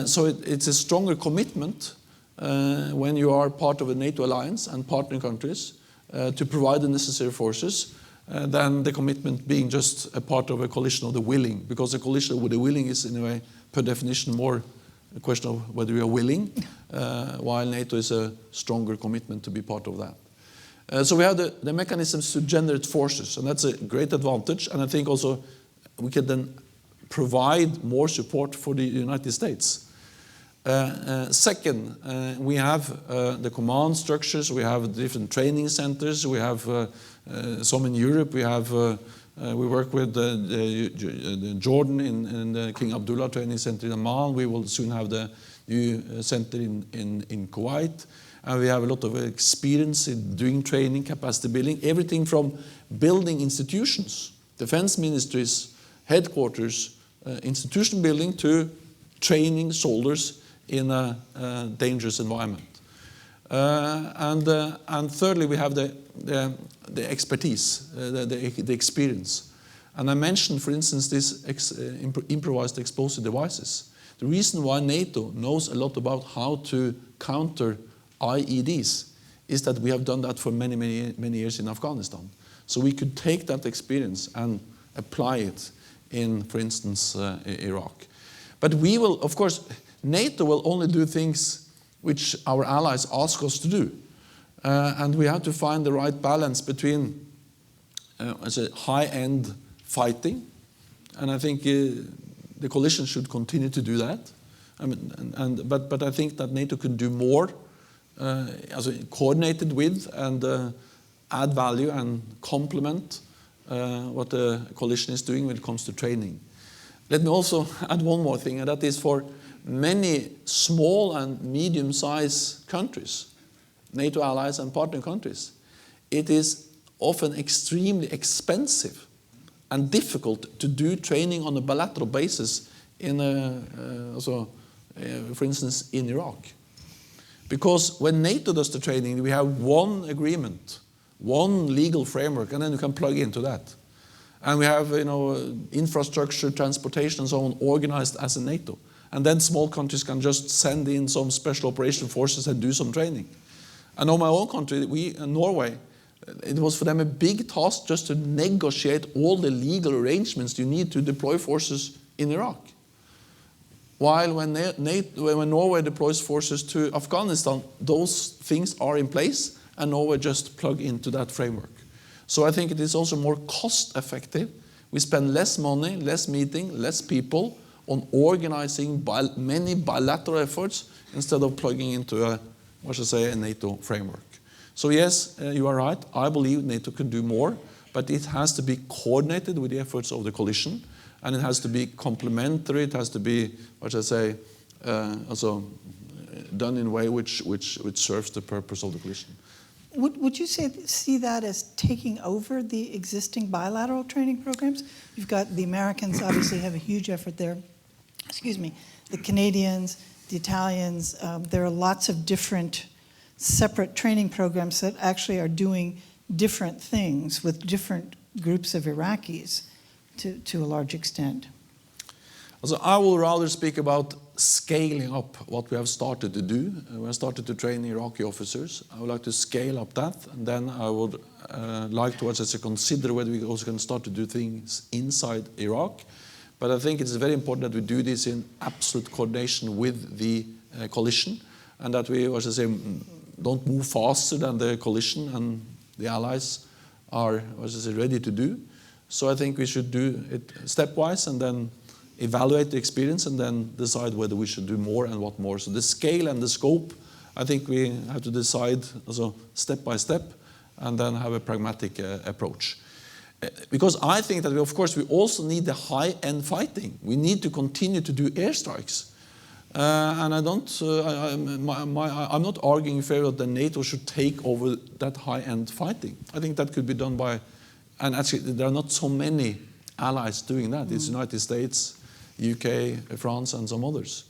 So it's a stronger commitment when you are part of a NATO alliance and partner countries to provide the necessary forces than the commitment being just a part of a coalition of the willing, because a coalition with the willing is in a way, per definition, more a question of whether we are willing, while NATO is a stronger commitment to be part of that. So we have the mechanisms to generate forces, and that's a great advantage, and I think also we can then provide more support for the United States. Second, we have the command structures, we have different training centers, we have some in Europe, we work with Jordan in the King Abdullah Training Center in Amman. We will soon have the new center in Kuwait. And we have a lot of experience in doing training, capacity building, everything from building institutions, defense ministries, headquarters, institution building, to training soldiers in a dangerous environment. And thirdly, we have the expertise, the experience. And I mentioned, for instance, these improvised explosive devices. The reason why NATO knows a lot about how to counter IEDs is that we have done that for many, many, many years in Afghanistan. So we could take that experience and apply it in, for instance, Iraq. But we will, of course, NATO will only do things which our allies ask us to do. And we have to find the right balance between high-end fighting, and I think the coalition should continue to do that. I mean, but I think that NATO could do more, coordinated with and add value and complement what the coalition is doing when it comes to training. Let me also add one more thing, and that is for many small and medium-sized countries, NATO allies and partner countries, it is often extremely expensive and difficult to do training on a bilateral basis in for instance, in Iraq. Because when NATO does the training, we have one agreement, one legal framework, and then you can plug into that. And we have, infrastructure, transportation, and so on organized as a NATO. And then small countries can just send in some special operation forces and do some training. And in my own country, we in Norway, it was for them a big task just to negotiate all the legal arrangements you need to deploy forces in Iraq. While when Norway deploys forces to Afghanistan, those things are in place, and Norway just plug into that framework. So I think it is also more cost effective. We spend less money, less meeting, less people on organizing many bilateral efforts instead of plugging into a NATO framework. So yes, you are right. I believe NATO can do more, but it has to be coordinated with the efforts of the coalition, and it has to be complementary. It has to be, also done in a way which serves the purpose of the coalition. Would you see that as taking over the existing bilateral training programs? You've got the Americans obviously have a huge effort there. Excuse me. The Canadians, the Italians, there are lots of different separate training programs that actually are doing different things with different groups of Iraqis to a large extent. So I will rather speak about scaling up what we have started to do. We have started to train Iraqi officers. I would like to scale up that, and then I would like to also consider whether we also can start to do things inside Iraq. But I think it's very important that we do this in absolute coordination with the coalition, and that we, as I say, don't move faster than the coalition and the allies are, as I say, ready to do. So I think we should do it stepwise and then evaluate the experience and then decide whether we should do more and what more. So the scale and the scope, I think we have to decide also step by step and then have a pragmatic approach. Because I think that we, of course, we also need the high-end fighting. We need to continue to do airstrikes. And I don't, I'm not arguing in favor that NATO should take over that high-end fighting. I think that could be done by, and actually there are not so many allies doing that. It's United States, UK, France, and some others.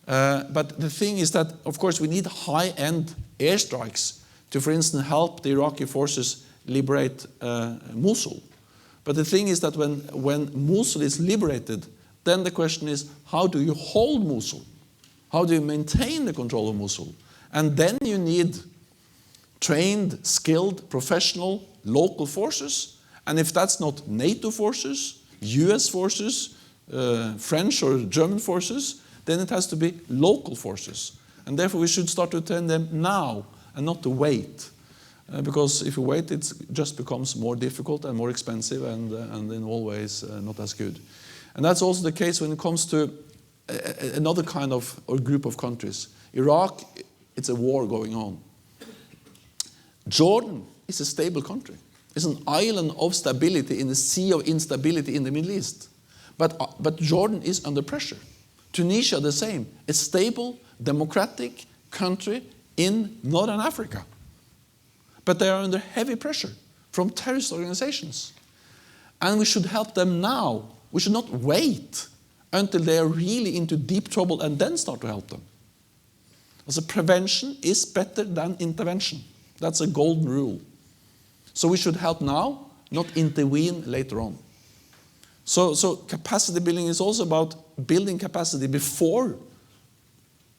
But the thing is that, of course, we need high-end airstrikes to, for instance, help the Iraqi forces liberate Mosul. But the thing is that when Mosul is liberated, then the question is, how do you hold Mosul? How do you maintain the control of Mosul? And then you need trained, skilled, professional, local forces. And if that's not NATO forces, US forces, French or German forces, then it has to be local forces. And therefore we should start to train them now and not to wait. Because if you wait, it just becomes more difficult and more expensive and in all ways not as good. And that's also the case when it comes to another kind of or group of countries. Iraq, it's a war going on. Jordan is a stable country. It's an island of stability in the sea of instability in the Middle East. But Jordan is under pressure. Tunisia, the same. A stable, democratic country in Northern Africa. But they are under heavy pressure from terrorist organizations. And we should help them now. We should not wait until they are really into deep trouble and then start to help them. So prevention is better than intervention. That's a golden rule. So we should help now, not intervene later on. So capacity building is also about building capacity before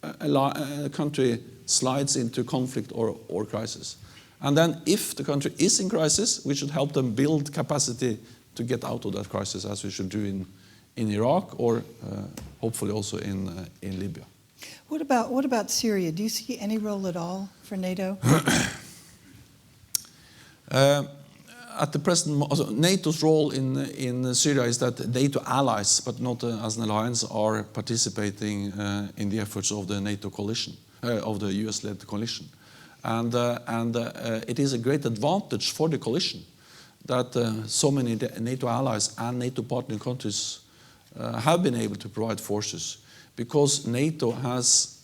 a country slides into conflict or crisis. And then if the country is in crisis, we should help them build capacity to get out of that crisis, as we should do in Iraq or hopefully also in Libya. What about Syria? Do you see any role at all for NATO? At the present, NATO's role in Syria is that NATO allies, but not as an alliance, are participating in the efforts of the NATO coalition, of the US-led coalition. And it is a great advantage for the coalition that so many NATO allies and NATO partner countries have been able to provide forces, because NATO has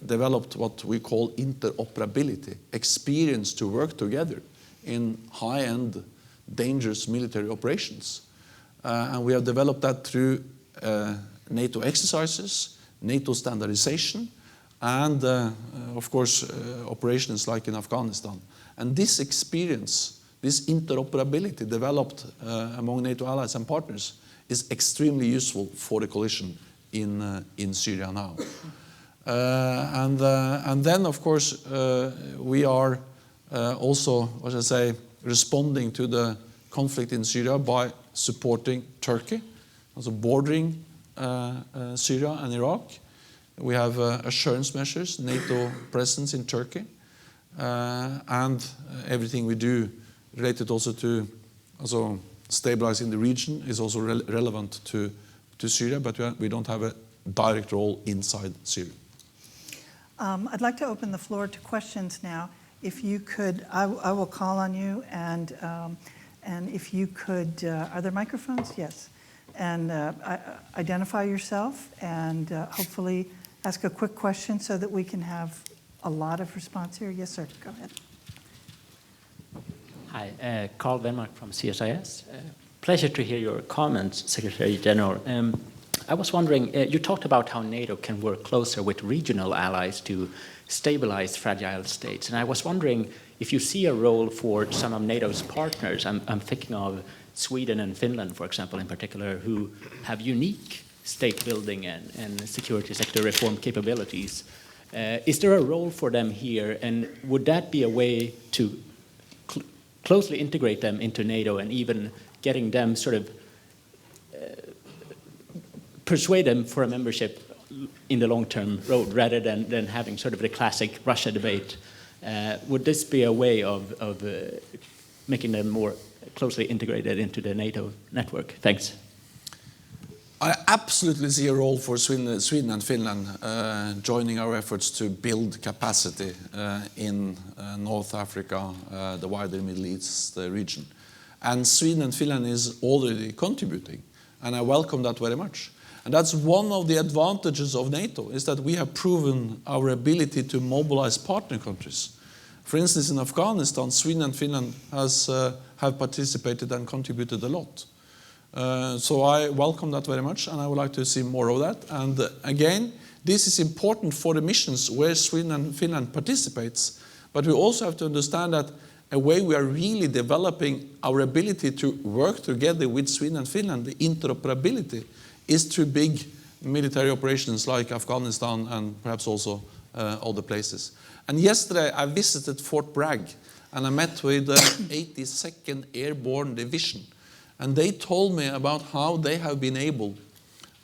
developed what we call interoperability, experience to work together in high-end, dangerous military operations. And we have developed that through NATO exercises, NATO standardization, and of course, operations like in Afghanistan. And this experience, this interoperability developed among NATO allies and partners is extremely useful for the coalition in Syria now. And then, of course, we are also, as I say, responding to the conflict in Syria by supporting Turkey, also bordering Syria and Iraq. We have assurance measures, NATO presence in Turkey, and everything we do related also to stabilizing the region is also relevant to Syria, but we don't have a direct role inside Syria. I'd like to open the floor to questions now. If you could, I will call on you, and if you could, are there microphones? Yes. And identify yourself, and hopefully ask a quick question so that we can have a lot of response here. Yes, sir, go ahead. Hi, Carl Venmark from CSIS. Pleasure to hear your comments, Secretary General. I was wondering, you talked about how NATO can work closer with regional allies to stabilize fragile states. And I was wondering if you see a role for some of NATO's partners. I'm thinking of Sweden and Finland, for example, in particular, who have unique state building and security sector reform capabilities. Is there a role for them here? And would that be a way to closely integrate them into NATO and even getting them sort of persuade them for a membership in the long-term road rather than having sort of the classic Russia debate? Would this be a way of making them more closely integrated into the NATO network? Thanks. I absolutely see a role for Sweden and Finland joining our efforts to build capacity in North Africa, the wider Middle East region. And Sweden and Finland is already contributing, and I welcome that very much. And that's one of the advantages of NATO, is that we have proven our ability to mobilize partner countries. For instance, in Afghanistan, Sweden and Finland have participated and contributed a lot. So I welcome that very much, and I would like to see more of that. And again, this is important for the missions where Sweden and Finland participates, but we also have to understand that a way we are really developing our ability to work together with Sweden and Finland, the interoperability, is through big military operations like Afghanistan and perhaps also other places. And yesterday I visited Fort Bragg, and I met with the 82nd Airborne Division. And they told me about how they have been able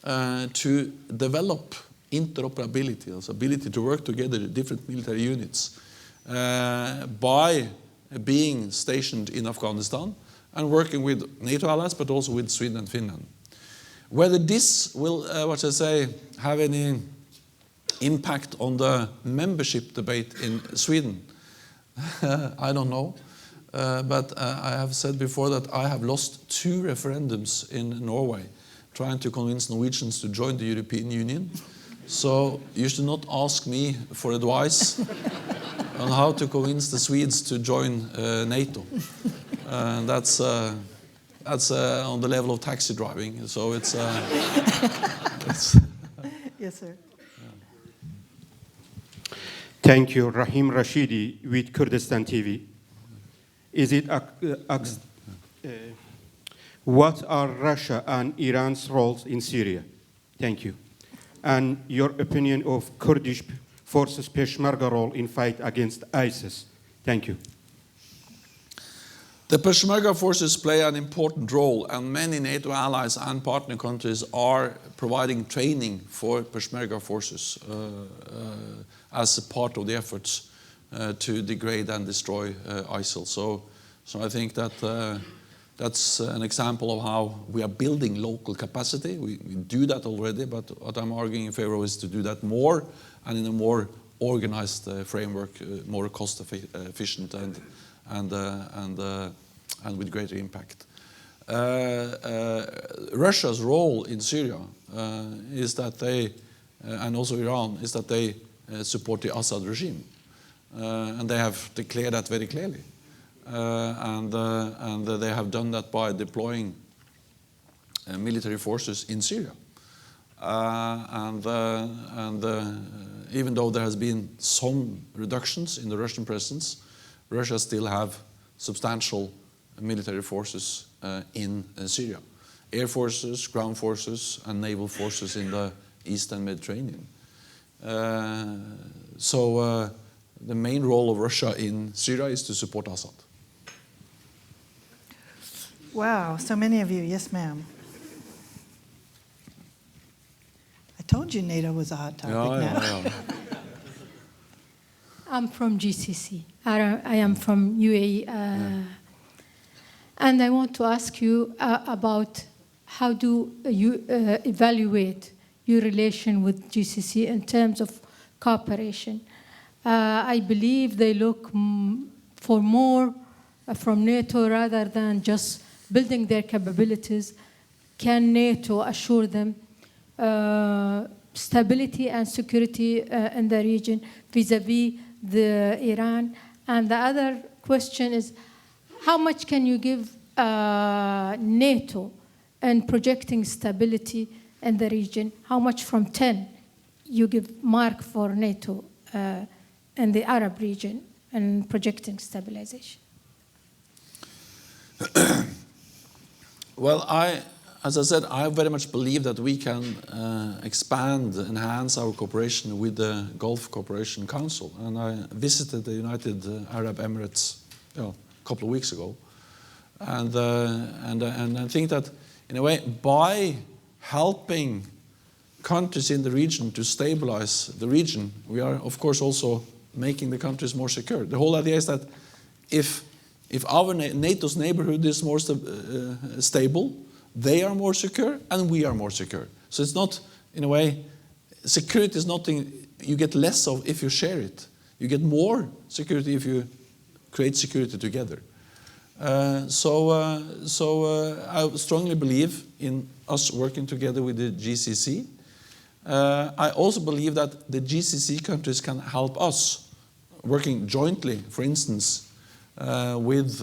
to develop interoperability, also ability to work together with different military units by being stationed in Afghanistan and working with NATO allies, but also with Sweden and Finland. Whether this will, have any impact on the membership debate in Sweden, I don't know. But I have said before that I have lost 2 referendums in Norway trying to convince Norwegians to join the European Union. So you should not ask me for advice on how to convince the Swedes to join NATO. That's on the level of taxi driving. So it's Yes, sir. Thank you, Rahim Rashidi with Kurdistan TV. What are Russia and Iran's roles in Syria? Thank you. And your opinion of Kurdish forces Peshmerga role in fight against ISIS? Thank you. The Peshmerga forces play an important role, and many NATO allies and partner countries are providing training for Peshmerga forces as a part of the efforts to degrade and destroy ISIL. So I think that that's an example of how we are building local capacity. We do that already, but what I'm arguing in favor of is to do that more and in a more organized framework, more cost efficient and with greater impact. Russia's role in Syria is that they, and also Iran, is that they support the Assad regime. And they have declared that very clearly. And they have done that by deploying military forces in Syria. Even though there has been some reductions in the Russian presence, Russia still have substantial military forces in Syria. Air forces, ground forces, and naval forces in the eastern Mediterranean. So the main role of Russia in Syria is to support Assad. Wow, so many of you. Yes, ma'am. I told you NATO was a hot topic now. Yeah. I'm from GCC. I am from UAE. And I want to ask you about how do you evaluate your relation with GCC in terms of cooperation. I believe they look for more from NATO rather than just building their capabilities. Can NATO assure them stability and security in the region vis-a-vis the Iran? And the other question is, how much can you give NATO in projecting stability in the region? How much from 10 you give mark for NATO in the Arab region and projecting stabilization? Well, as I said, I very much believe that we can expand, enhance our cooperation with the Gulf Cooperation Council. And I visited the United Arab Emirates a couple of weeks ago. And I think that, in a way, by helping countries in the region to stabilize the region, we are, of course, also making the countries more secure. The whole idea is that if our NATO's neighborhood is more stable, they are more secure and we are more secure. So it's not, in a way, security is nothing you get less of if you share it. You get more security if you create security together. So I strongly believe in us working together with the GCC. I also believe that the GCC countries can help us working jointly, for instance, with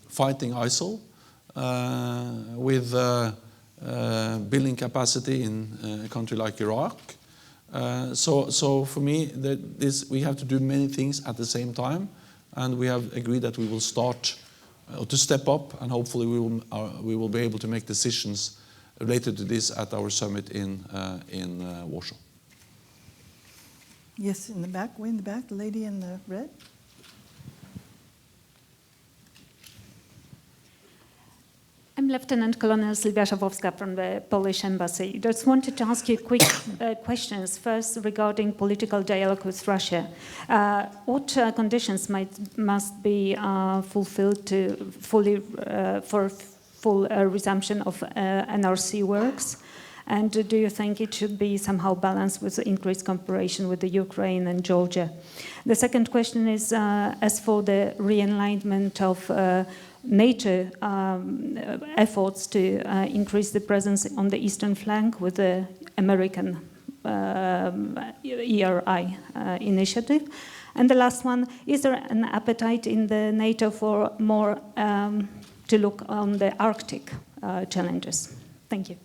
fighting ISIL, with building capacity in a country like Iraq. So for me, we have to do many things at the same time, and we have agreed that we will start to step up, and hopefully we will be able to make decisions related to this at our summit in Warsaw. Yes, in the back, way in the back, the lady in the red. I'm Lieutenant Colonel Sylwia Szawowska from the Polish Embassy. Just wanted to ask you quick questions. First, regarding political dialogue with Russia. What conditions must be fulfilled for full resumption of NRC works? And do you think it should be somehow balanced with increased cooperation with the Ukraine and Georgia? The second question is, as for the realignment of NATO efforts to increase the presence on the eastern flank with the American ERI initiative. And the last one, is there an appetite in the NATO for more to look on the Arctic challenges? Thank you.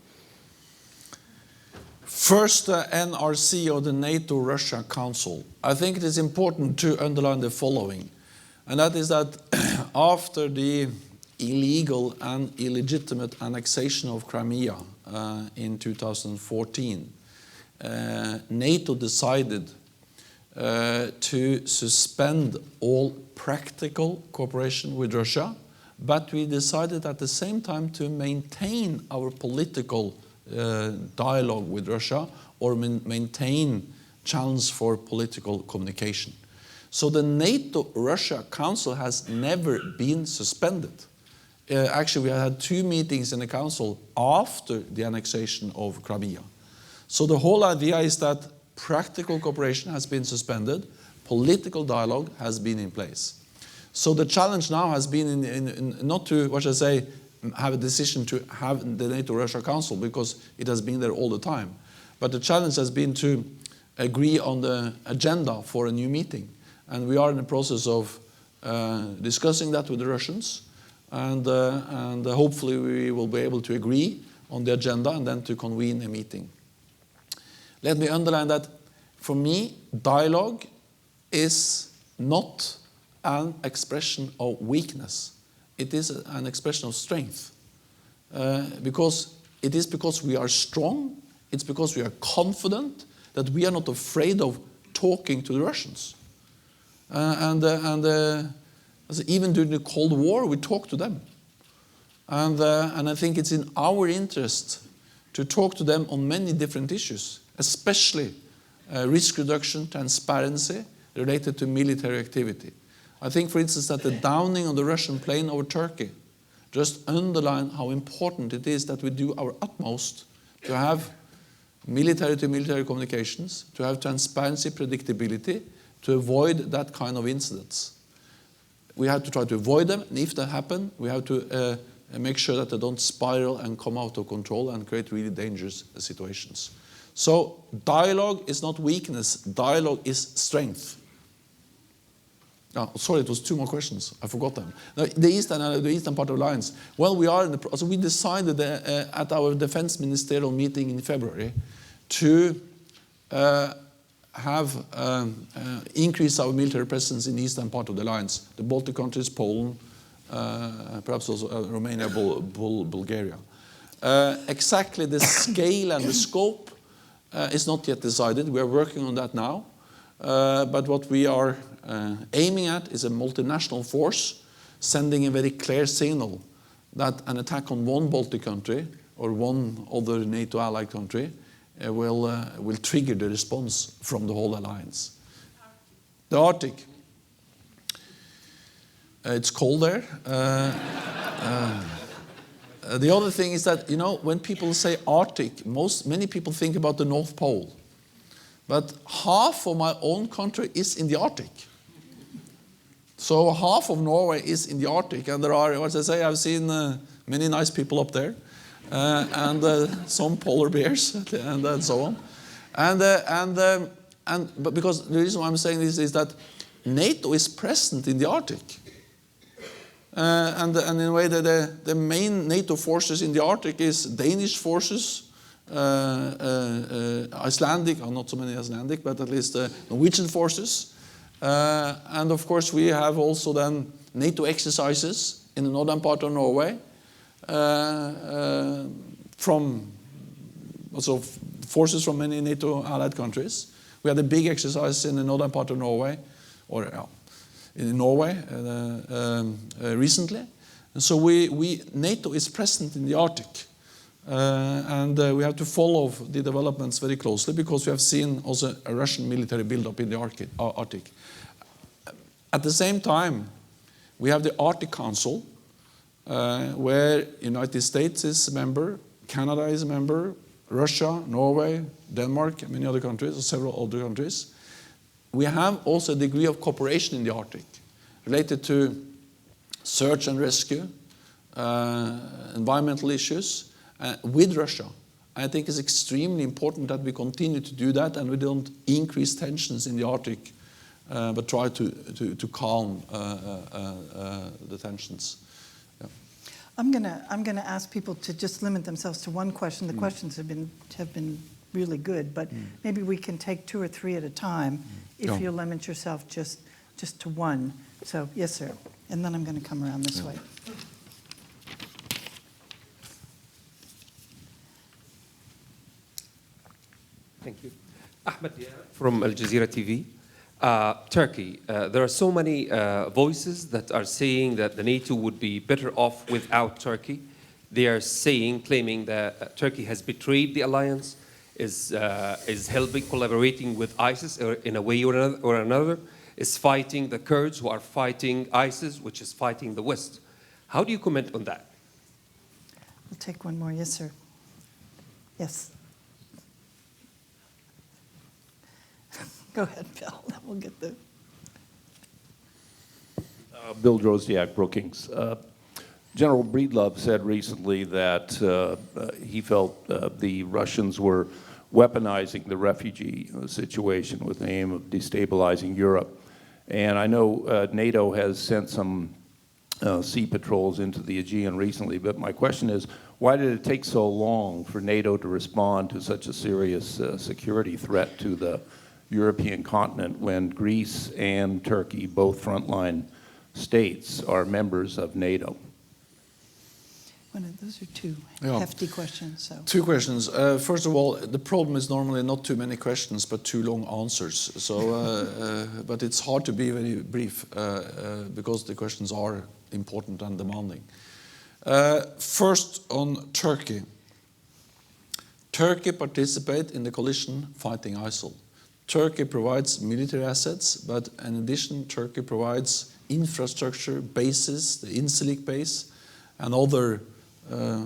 First, NRC, or the NATO-Russia Council. I think it is important to underline the following, and that is that after the illegal and illegitimate annexation of Crimea in 2014, NATO decided to suspend all practical cooperation with Russia, but we decided at the same time to maintain our political dialogue with Russia, or maintain channels for political communication. So the NATO-Russia Council has never been suspended. Actually, we had 2 meetings in the Council after the annexation of Crimea. So the whole idea is that practical cooperation has been suspended, political dialogue has been in place. So the challenge now has been in not to, what should I say, have a decision to have the NATO-Russia Council, because it has been there all the time. But the challenge has been to agree on the agenda for a new meeting. And we are in the process of discussing that with the Russians. And hopefully we will be able to agree on the agenda and then to convene a meeting. Let me underline that for me, dialogue is not an expression of weakness. It is an expression of strength. Because we are strong, it's because we are confident that we are not afraid of talking to the Russians. Even during the Cold War, we talked to them. And I think it's in our interest to talk to them on many different issues, especially risk reduction, transparency related to military activity. I think, for instance, that the downing of the Russian plane over Turkey just underlined how important it is that we do our utmost to have military-to-military communications, to have transparency, predictability, to avoid that kind of incidents. We have to try to avoid them, and if they happen, we have to make sure that they don't spiral and come out of control and create really dangerous situations. So dialogue is not weakness, dialogue is strength. Oh, sorry, it was 2 more questions. I forgot them. No, the eastern part of the alliance. Well, we are in the. So we decided at our defense ministerial meeting in February to increase our military presence in the eastern part of the alliance, the Baltic countries, Poland, perhaps also Romania, Bulgaria. Exactly the scale and the scope is not yet decided. We are working on that now. But what we are aiming at is a multinational force, sending a very clear signal that an attack on one Baltic country or one other NATO allied country will trigger the response from the whole alliance. The Arctic. It's cold there. The other thing is that, you know, when people say Arctic, many people think about the North Pole. But half of my own country is in the Arctic. So half of Norway is in the Arctic, and there are, as I say, I've seen many nice people up there, and some polar bears, and so on. But because the reason why I'm saying this is that NATO is present in the Arctic. And in a way, the main NATO forces in the Arctic is Danish forces, Icelandic, or not so many Icelandic, but at least Norwegian forces. And of course, we have also then NATO exercises in the northern part of Norway, from also forces from many NATO allied countries. We had a big exercise in the northern part of Norway, or in Norway recently. And so NATO is present in the Arctic. And we have to follow the developments very closely because we have seen also a Russian military buildup in the Arctic. At the same time, we have the Arctic Council, where United States is a member, Canada is a member, Russia, Norway, Denmark, and many other countries, or several other countries. We have also a degree of cooperation in the Arctic related to search and rescue, environmental issues, with Russia. I think it's extremely important that we continue to do that and we don't increase tensions in the Arctic, but try to calm the tensions. Yeah. I'm gonna ask people to just limit themselves to one question. The questions have been really good, but maybe we can take 2 or 3 at a time if you limit yourself just to one. So yes, sir. And then I'm going to come around this way. Thank you. Ahmed from Al Jazeera TV. Turkey, there are so many voices that are saying that the NATO would be better off without Turkey. They are claiming that Turkey has betrayed the alliance, is helping, collaborating with ISIS in a way or another, is fighting the Kurds who are fighting ISIS, which is fighting the West. How do you comment on that? We'll take one more. Yes, sir. Yes. Go ahead, Bill. We'll get the... Bill Drozdiak, Brookings. General Breedlove said recently that he felt the Russians were weaponizing the refugee situation with the aim of destabilizing Europe. And I know NATO has sent some sea patrols into the Aegean recently, but my question is, why did it take so long for NATO to respond to such a serious security threat to the European continent when Greece and Turkey, both frontline states, are members of NATO? Those are 2 hefty questions. So. 2 questions. First of all, the problem is normally not too many questions, but 2 long answers. So, but it's hard to be very brief because the questions are important and demanding. First, on Turkey. Turkey participates in the coalition fighting ISIL. Turkey provides military assets, but in addition, Turkey provides infrastructure, bases, the Incirlik base, and other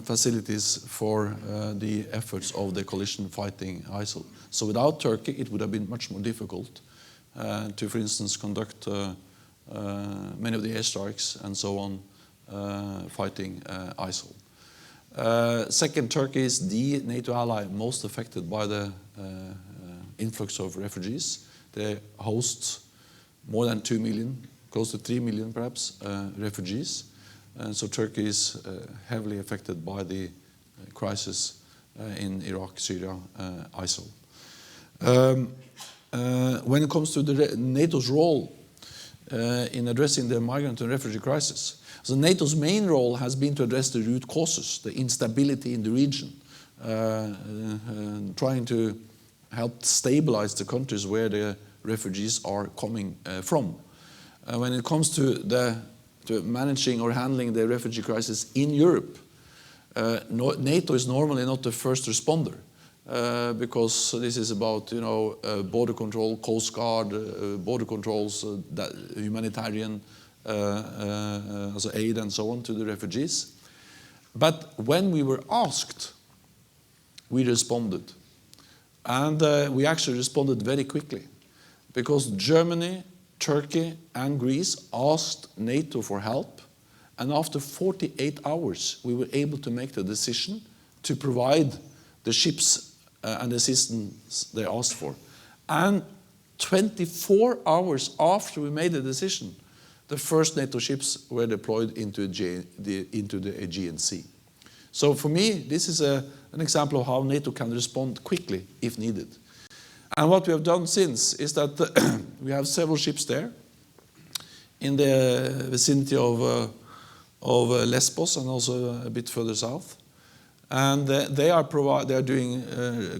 facilities for the efforts of the coalition fighting ISIL. So without Turkey, it would have been much more difficult to, for instance, conduct many of the airstrikes and so on fighting ISIL. Second, Turkey is the NATO ally most affected by the influx of refugees. They host more than 2 million close to 3 million perhaps, refugees. So Turkey is heavily affected by the crisis in Iraq, Syria, ISIL. When it comes to NATO's role in addressing the migrant and refugee crisis, so NATO's main role has been to address the root causes, the instability in the region, trying to help stabilize the countries where the refugees are coming from. When it comes to managing or handling the refugee crisis in Europe, NATO is normally not the first responder because this is about border control, coast guard, border controls, humanitarian also aid and so on to the refugees. But when we were asked, we responded. And we actually responded very quickly because Germany, Turkey and Greece asked NATO for help, and after 48 hours we were able to make the decision to provide the ships and assistance they asked for. And 24 hours after we made the decision, the first NATO ships were deployed into the Aegean Sea. So for me, this is an example of how NATO can respond quickly if needed. And what we have done since is that we have several ships there in the vicinity of Lesbos and also a bit further south. And they are doing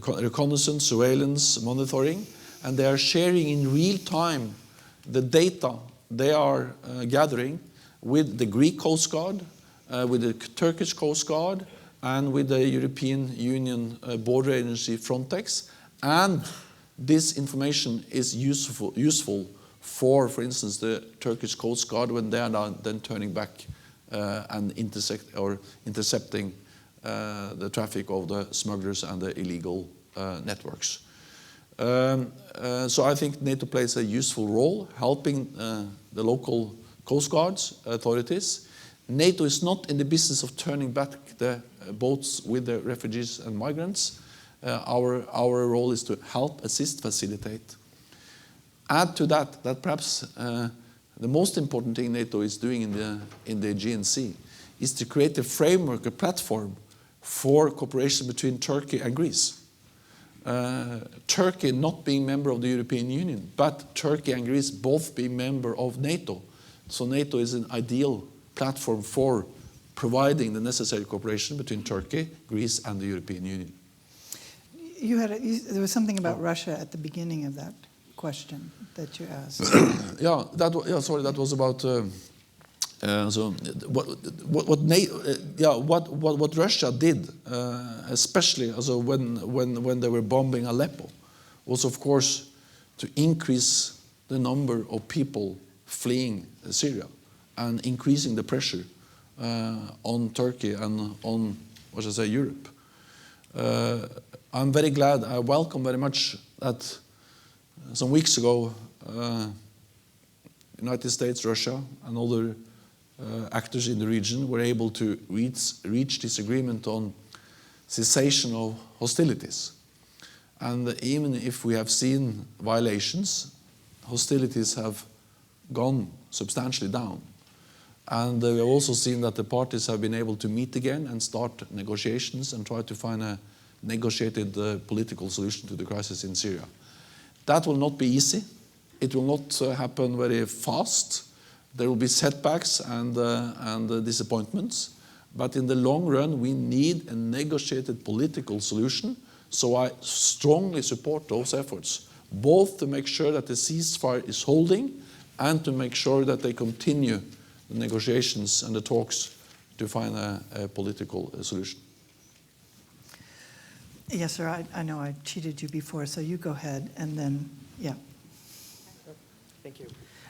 reconnaissance, surveillance, monitoring, and they are sharing in real time the data they are gathering with the Greek Coast Guard, with the Turkish Coast Guard, and with the European Union border agency Frontex. And this information is useful for instance, the Turkish Coast Guard when they are then turning back and intercepting the traffic of the smugglers and the illegal networks. So I think NATO plays a useful role helping the local Coast Guards authorities. NATO is not in the business of turning back the boats with the refugees and migrants. Our role is to help, assist, facilitate. Add to that perhaps the most important thing NATO is doing in the Aegean Sea is to create a framework, a platform for cooperation between Turkey and Greece. Turkey not being member of the European Union, but Turkey and Greece both being member of NATO. So NATO is an ideal platform for providing the necessary cooperation between Turkey, Greece and the European Union. There was something about Russia at the beginning of that question that you asked. That was about what Russia did, especially when they were bombing Aleppo, was of course to increase the number of people fleeing Syria and increasing the pressure on Turkey and on, Europe. I'm very glad, I welcome very much that some weeks ago, United States, Russia, and other actors in the region were able to reach this agreement on cessation of hostilities. And even if we have seen violations, hostilities have gone substantially down. And we have also seen that the parties have been able to meet again and start negotiations and try to find a negotiated political solution to the crisis in Syria. That will not be easy. It will not happen very fast. There will be setbacks and disappointments. But in the long run, we need a negotiated political solution. So I strongly support those efforts, both to make sure that the ceasefire is holding and to make sure that they continue the negotiations and the talks to find a political solution. Yes, sir, I know I cheated you before, so you go ahead, and then, yeah. Thank you.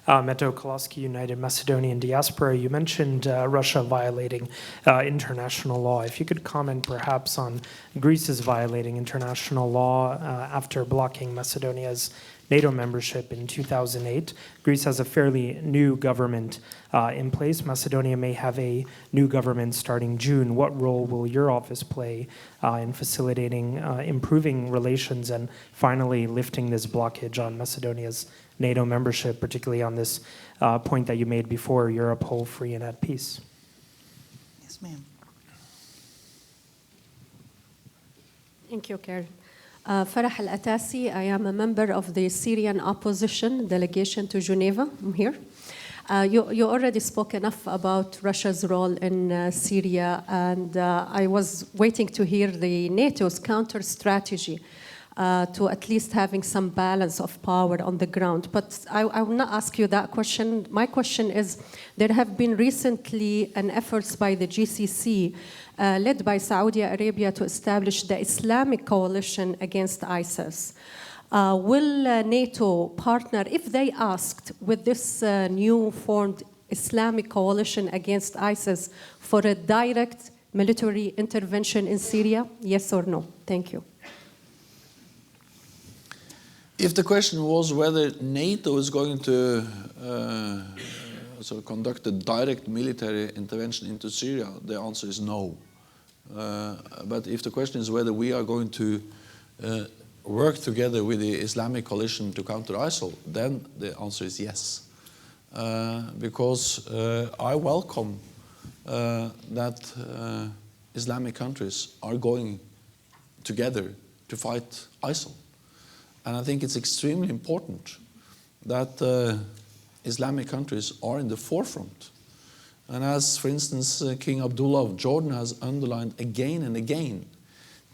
Meto Koloski, United Macedonian Diaspora. You mentioned Russia violating international law. If you could comment perhaps on Greece's violating international law after blocking Macedonia's NATO membership in 2008. Greece has a fairly new government in place. Macedonia may have a new government starting June. What role will your office play in facilitating improving relations and finally lifting this blockage on Macedonia's NATO membership, particularly on this point that you made before, Europe whole, free, and at peace? Yes, ma'am. Thank you, Karen. Farah Al-Atasi, I am a member of the Syrian opposition delegation to Geneva. I'm here. You already spoke enough about Russia's role in Syria, and I was waiting to hear the NATO's counter strategy to at least having some balance of power on the ground. But I will not ask you that question. My question is, there have been recently an efforts by the GCC led by Saudi Arabia to establish the Islamic coalition against ISIS. Will NATO partner, if they asked, with this new formed Islamic coalition against ISIS for a direct military intervention in Syria? Yes or no? Thank you. If the question was whether NATO is going to conduct a direct military intervention into Syria, the answer is no. But if the question is whether we are going to work together with the Islamic coalition to counter ISIL, then the answer is yes. Because I welcome that Islamic countries are going together to fight ISIL. And I think it's extremely important that Islamic countries are in the forefront. And as, for instance, King Abdullah of Jordan has underlined again and again,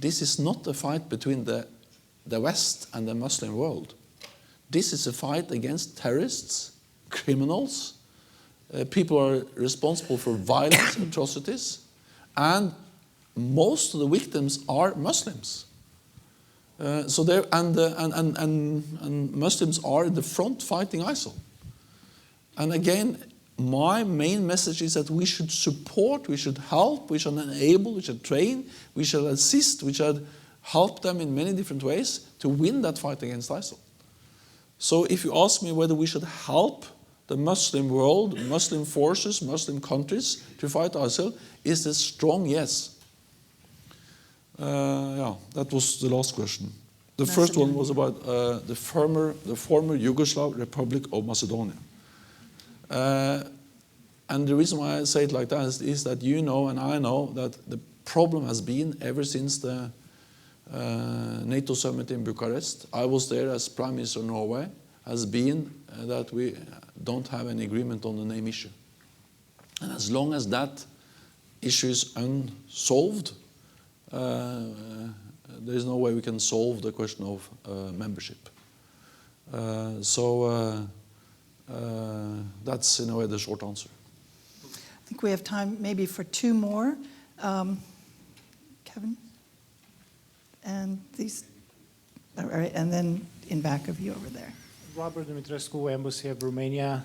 this is not a fight between the West and the Muslim world. This is a fight against terrorists, criminals, people who are responsible for violence, atrocities, and most of the victims are Muslims. So there, and Muslims are in the front fighting ISIL. And again, my main message is that we should support, we should help, we should enable, we should train, we should assist, we should help them in many different ways to win that fight against ISIL. So if you ask me whether we should help the Muslim world, Muslim forces, Muslim countries to fight ISIL, is a strong yes. Yeah, that was the last question. The first one was about the former Yugoslav Republic of Macedonia. And the reason why I say it like that is that you know and I know that the problem has been ever since the NATO summit in Bucharest. I was there as Prime Minister of Norway, has been that we don't have any agreement on the name issue. And as long as that issue is unsolved, there is no way we can solve the question of membership. That's in a way the short answer. I think we have time maybe for two more. Kevin? And these, all right, and then in back of you over there. Robert Dumitrescu, Embassy of Romania.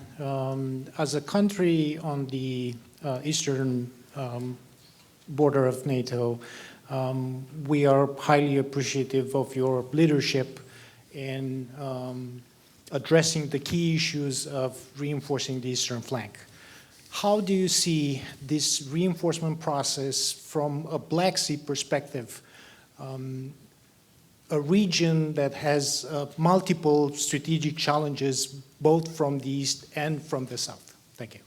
As a country on the eastern border of NATO, we are highly appreciative of your leadership in addressing the key issues of reinforcing the eastern flank. How do you see this reinforcement process from a Black Sea perspective? A region that has multiple strategic challenges, both from the east and from the south. Thank you.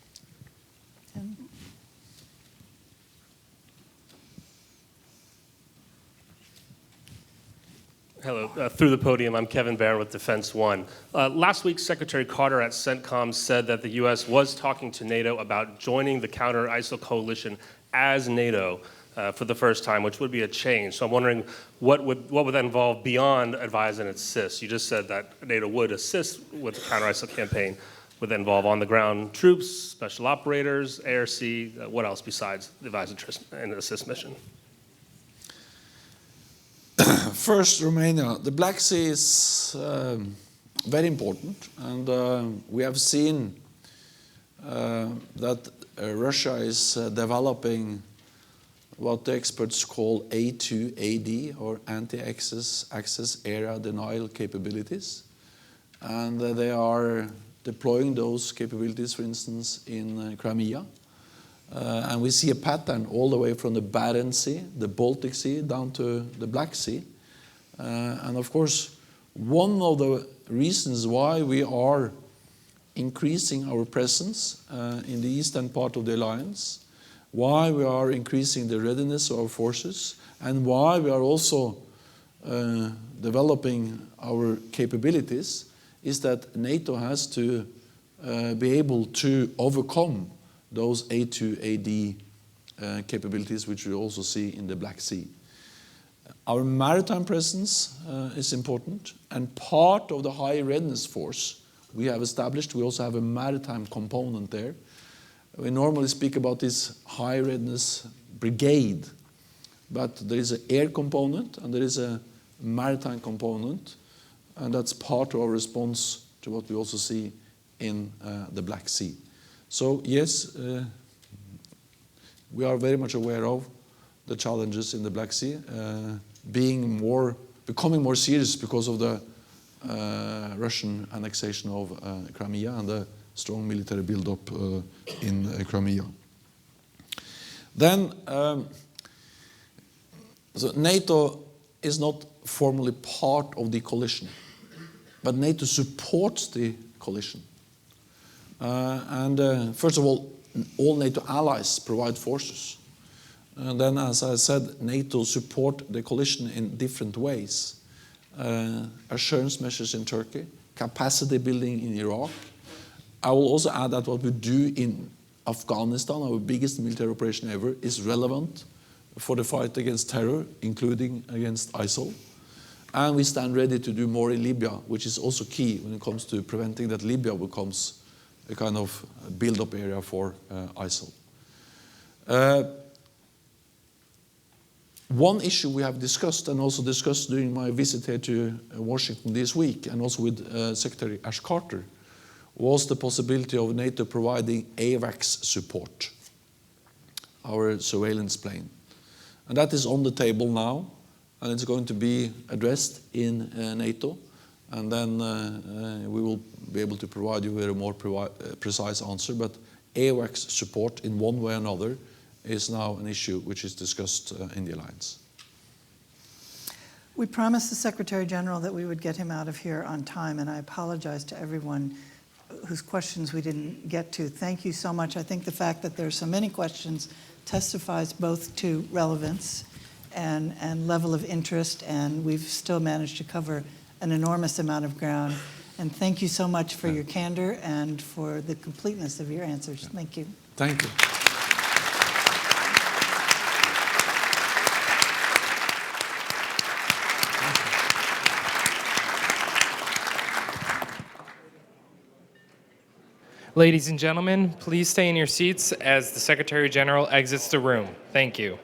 Hello, through the podium, I'm Kevin Barron with Defense One. Last week, Secretary Carter at CENTCOM said that the U.S. was talking to NATO about joining the counter-ISIL coalition as NATO for the first time, which would be a change. So I'm wondering, what would that involve beyond advise and assist? You just said that NATO would assist with the counter-ISIL campaign. Would that involve on-the-ground troops, special operators, air, sea? What else besides the advise and assist mission? First, Romania. The Black Sea is very important, and we have seen that Russia is developing what the experts call A2AD, or anti-access area denial capabilities. and they are deploying those capabilities, for instance, in Crimea. And we see a pattern all the way from the Barents Sea, the Baltic Sea, down to the Black Sea. And of course, one of the reasons why we are increasing our presence in the eastern part of the alliance, why we are increasing the readiness of our forces, and why we are also developing our capabilities, is that NATO has to be able to overcome those A2AD capabilities, which we also see in the Black Sea. Our maritime presence is important, and part of the high readiness force we have established, we also have a maritime component there. We normally speak about this high readiness brigade, but there is an air component and there is a maritime component, and that's part of our response to what we also see in the Black Sea. So yes, we are very much aware of the challenges in the Black Sea, becoming more serious because of the Russian annexation of Crimea and the strong military build-up in Crimea. Then, so NATO is not formally part of the coalition, but NATO supports the coalition. First of all NATO allies provide forces. And then, as I said, NATO support the coalition in different ways. Assurance measures in Turkey, capacity building in Iraq. I will also add that what we do in Afghanistan, our biggest military operation ever, is relevant for the fight against terror, including against ISIL. And we stand ready to do more in Libya, which is also key when it comes to preventing that Libya becomes a kind of build-up area for ISIL. One issue we have discussed, and also discussed during my visit here to Washington this week, and also with Secretary Ash Carter, was the possibility of NATO providing AWACS support, our surveillance plane. And that is on the table now, and it's going to be addressed in NATO, and then we will be able to provide you with a more precise answer. But AWACS support in one way or another is now an issue which is discussed in the alliance. We promised the Secretary General that we would get him out of here on time, and I apologize to everyone whose questions we didn't get to. Thank you so much. I think the fact that there are so many questions testifies both to relevance and level of interest, and we've still managed to cover an enormous amount of ground. And thank you so much for your candor and for the completeness of your answers. Thank you. Thank you. Ladies and gentlemen, please stay in your seats as the Secretary General exits the room. Thank you.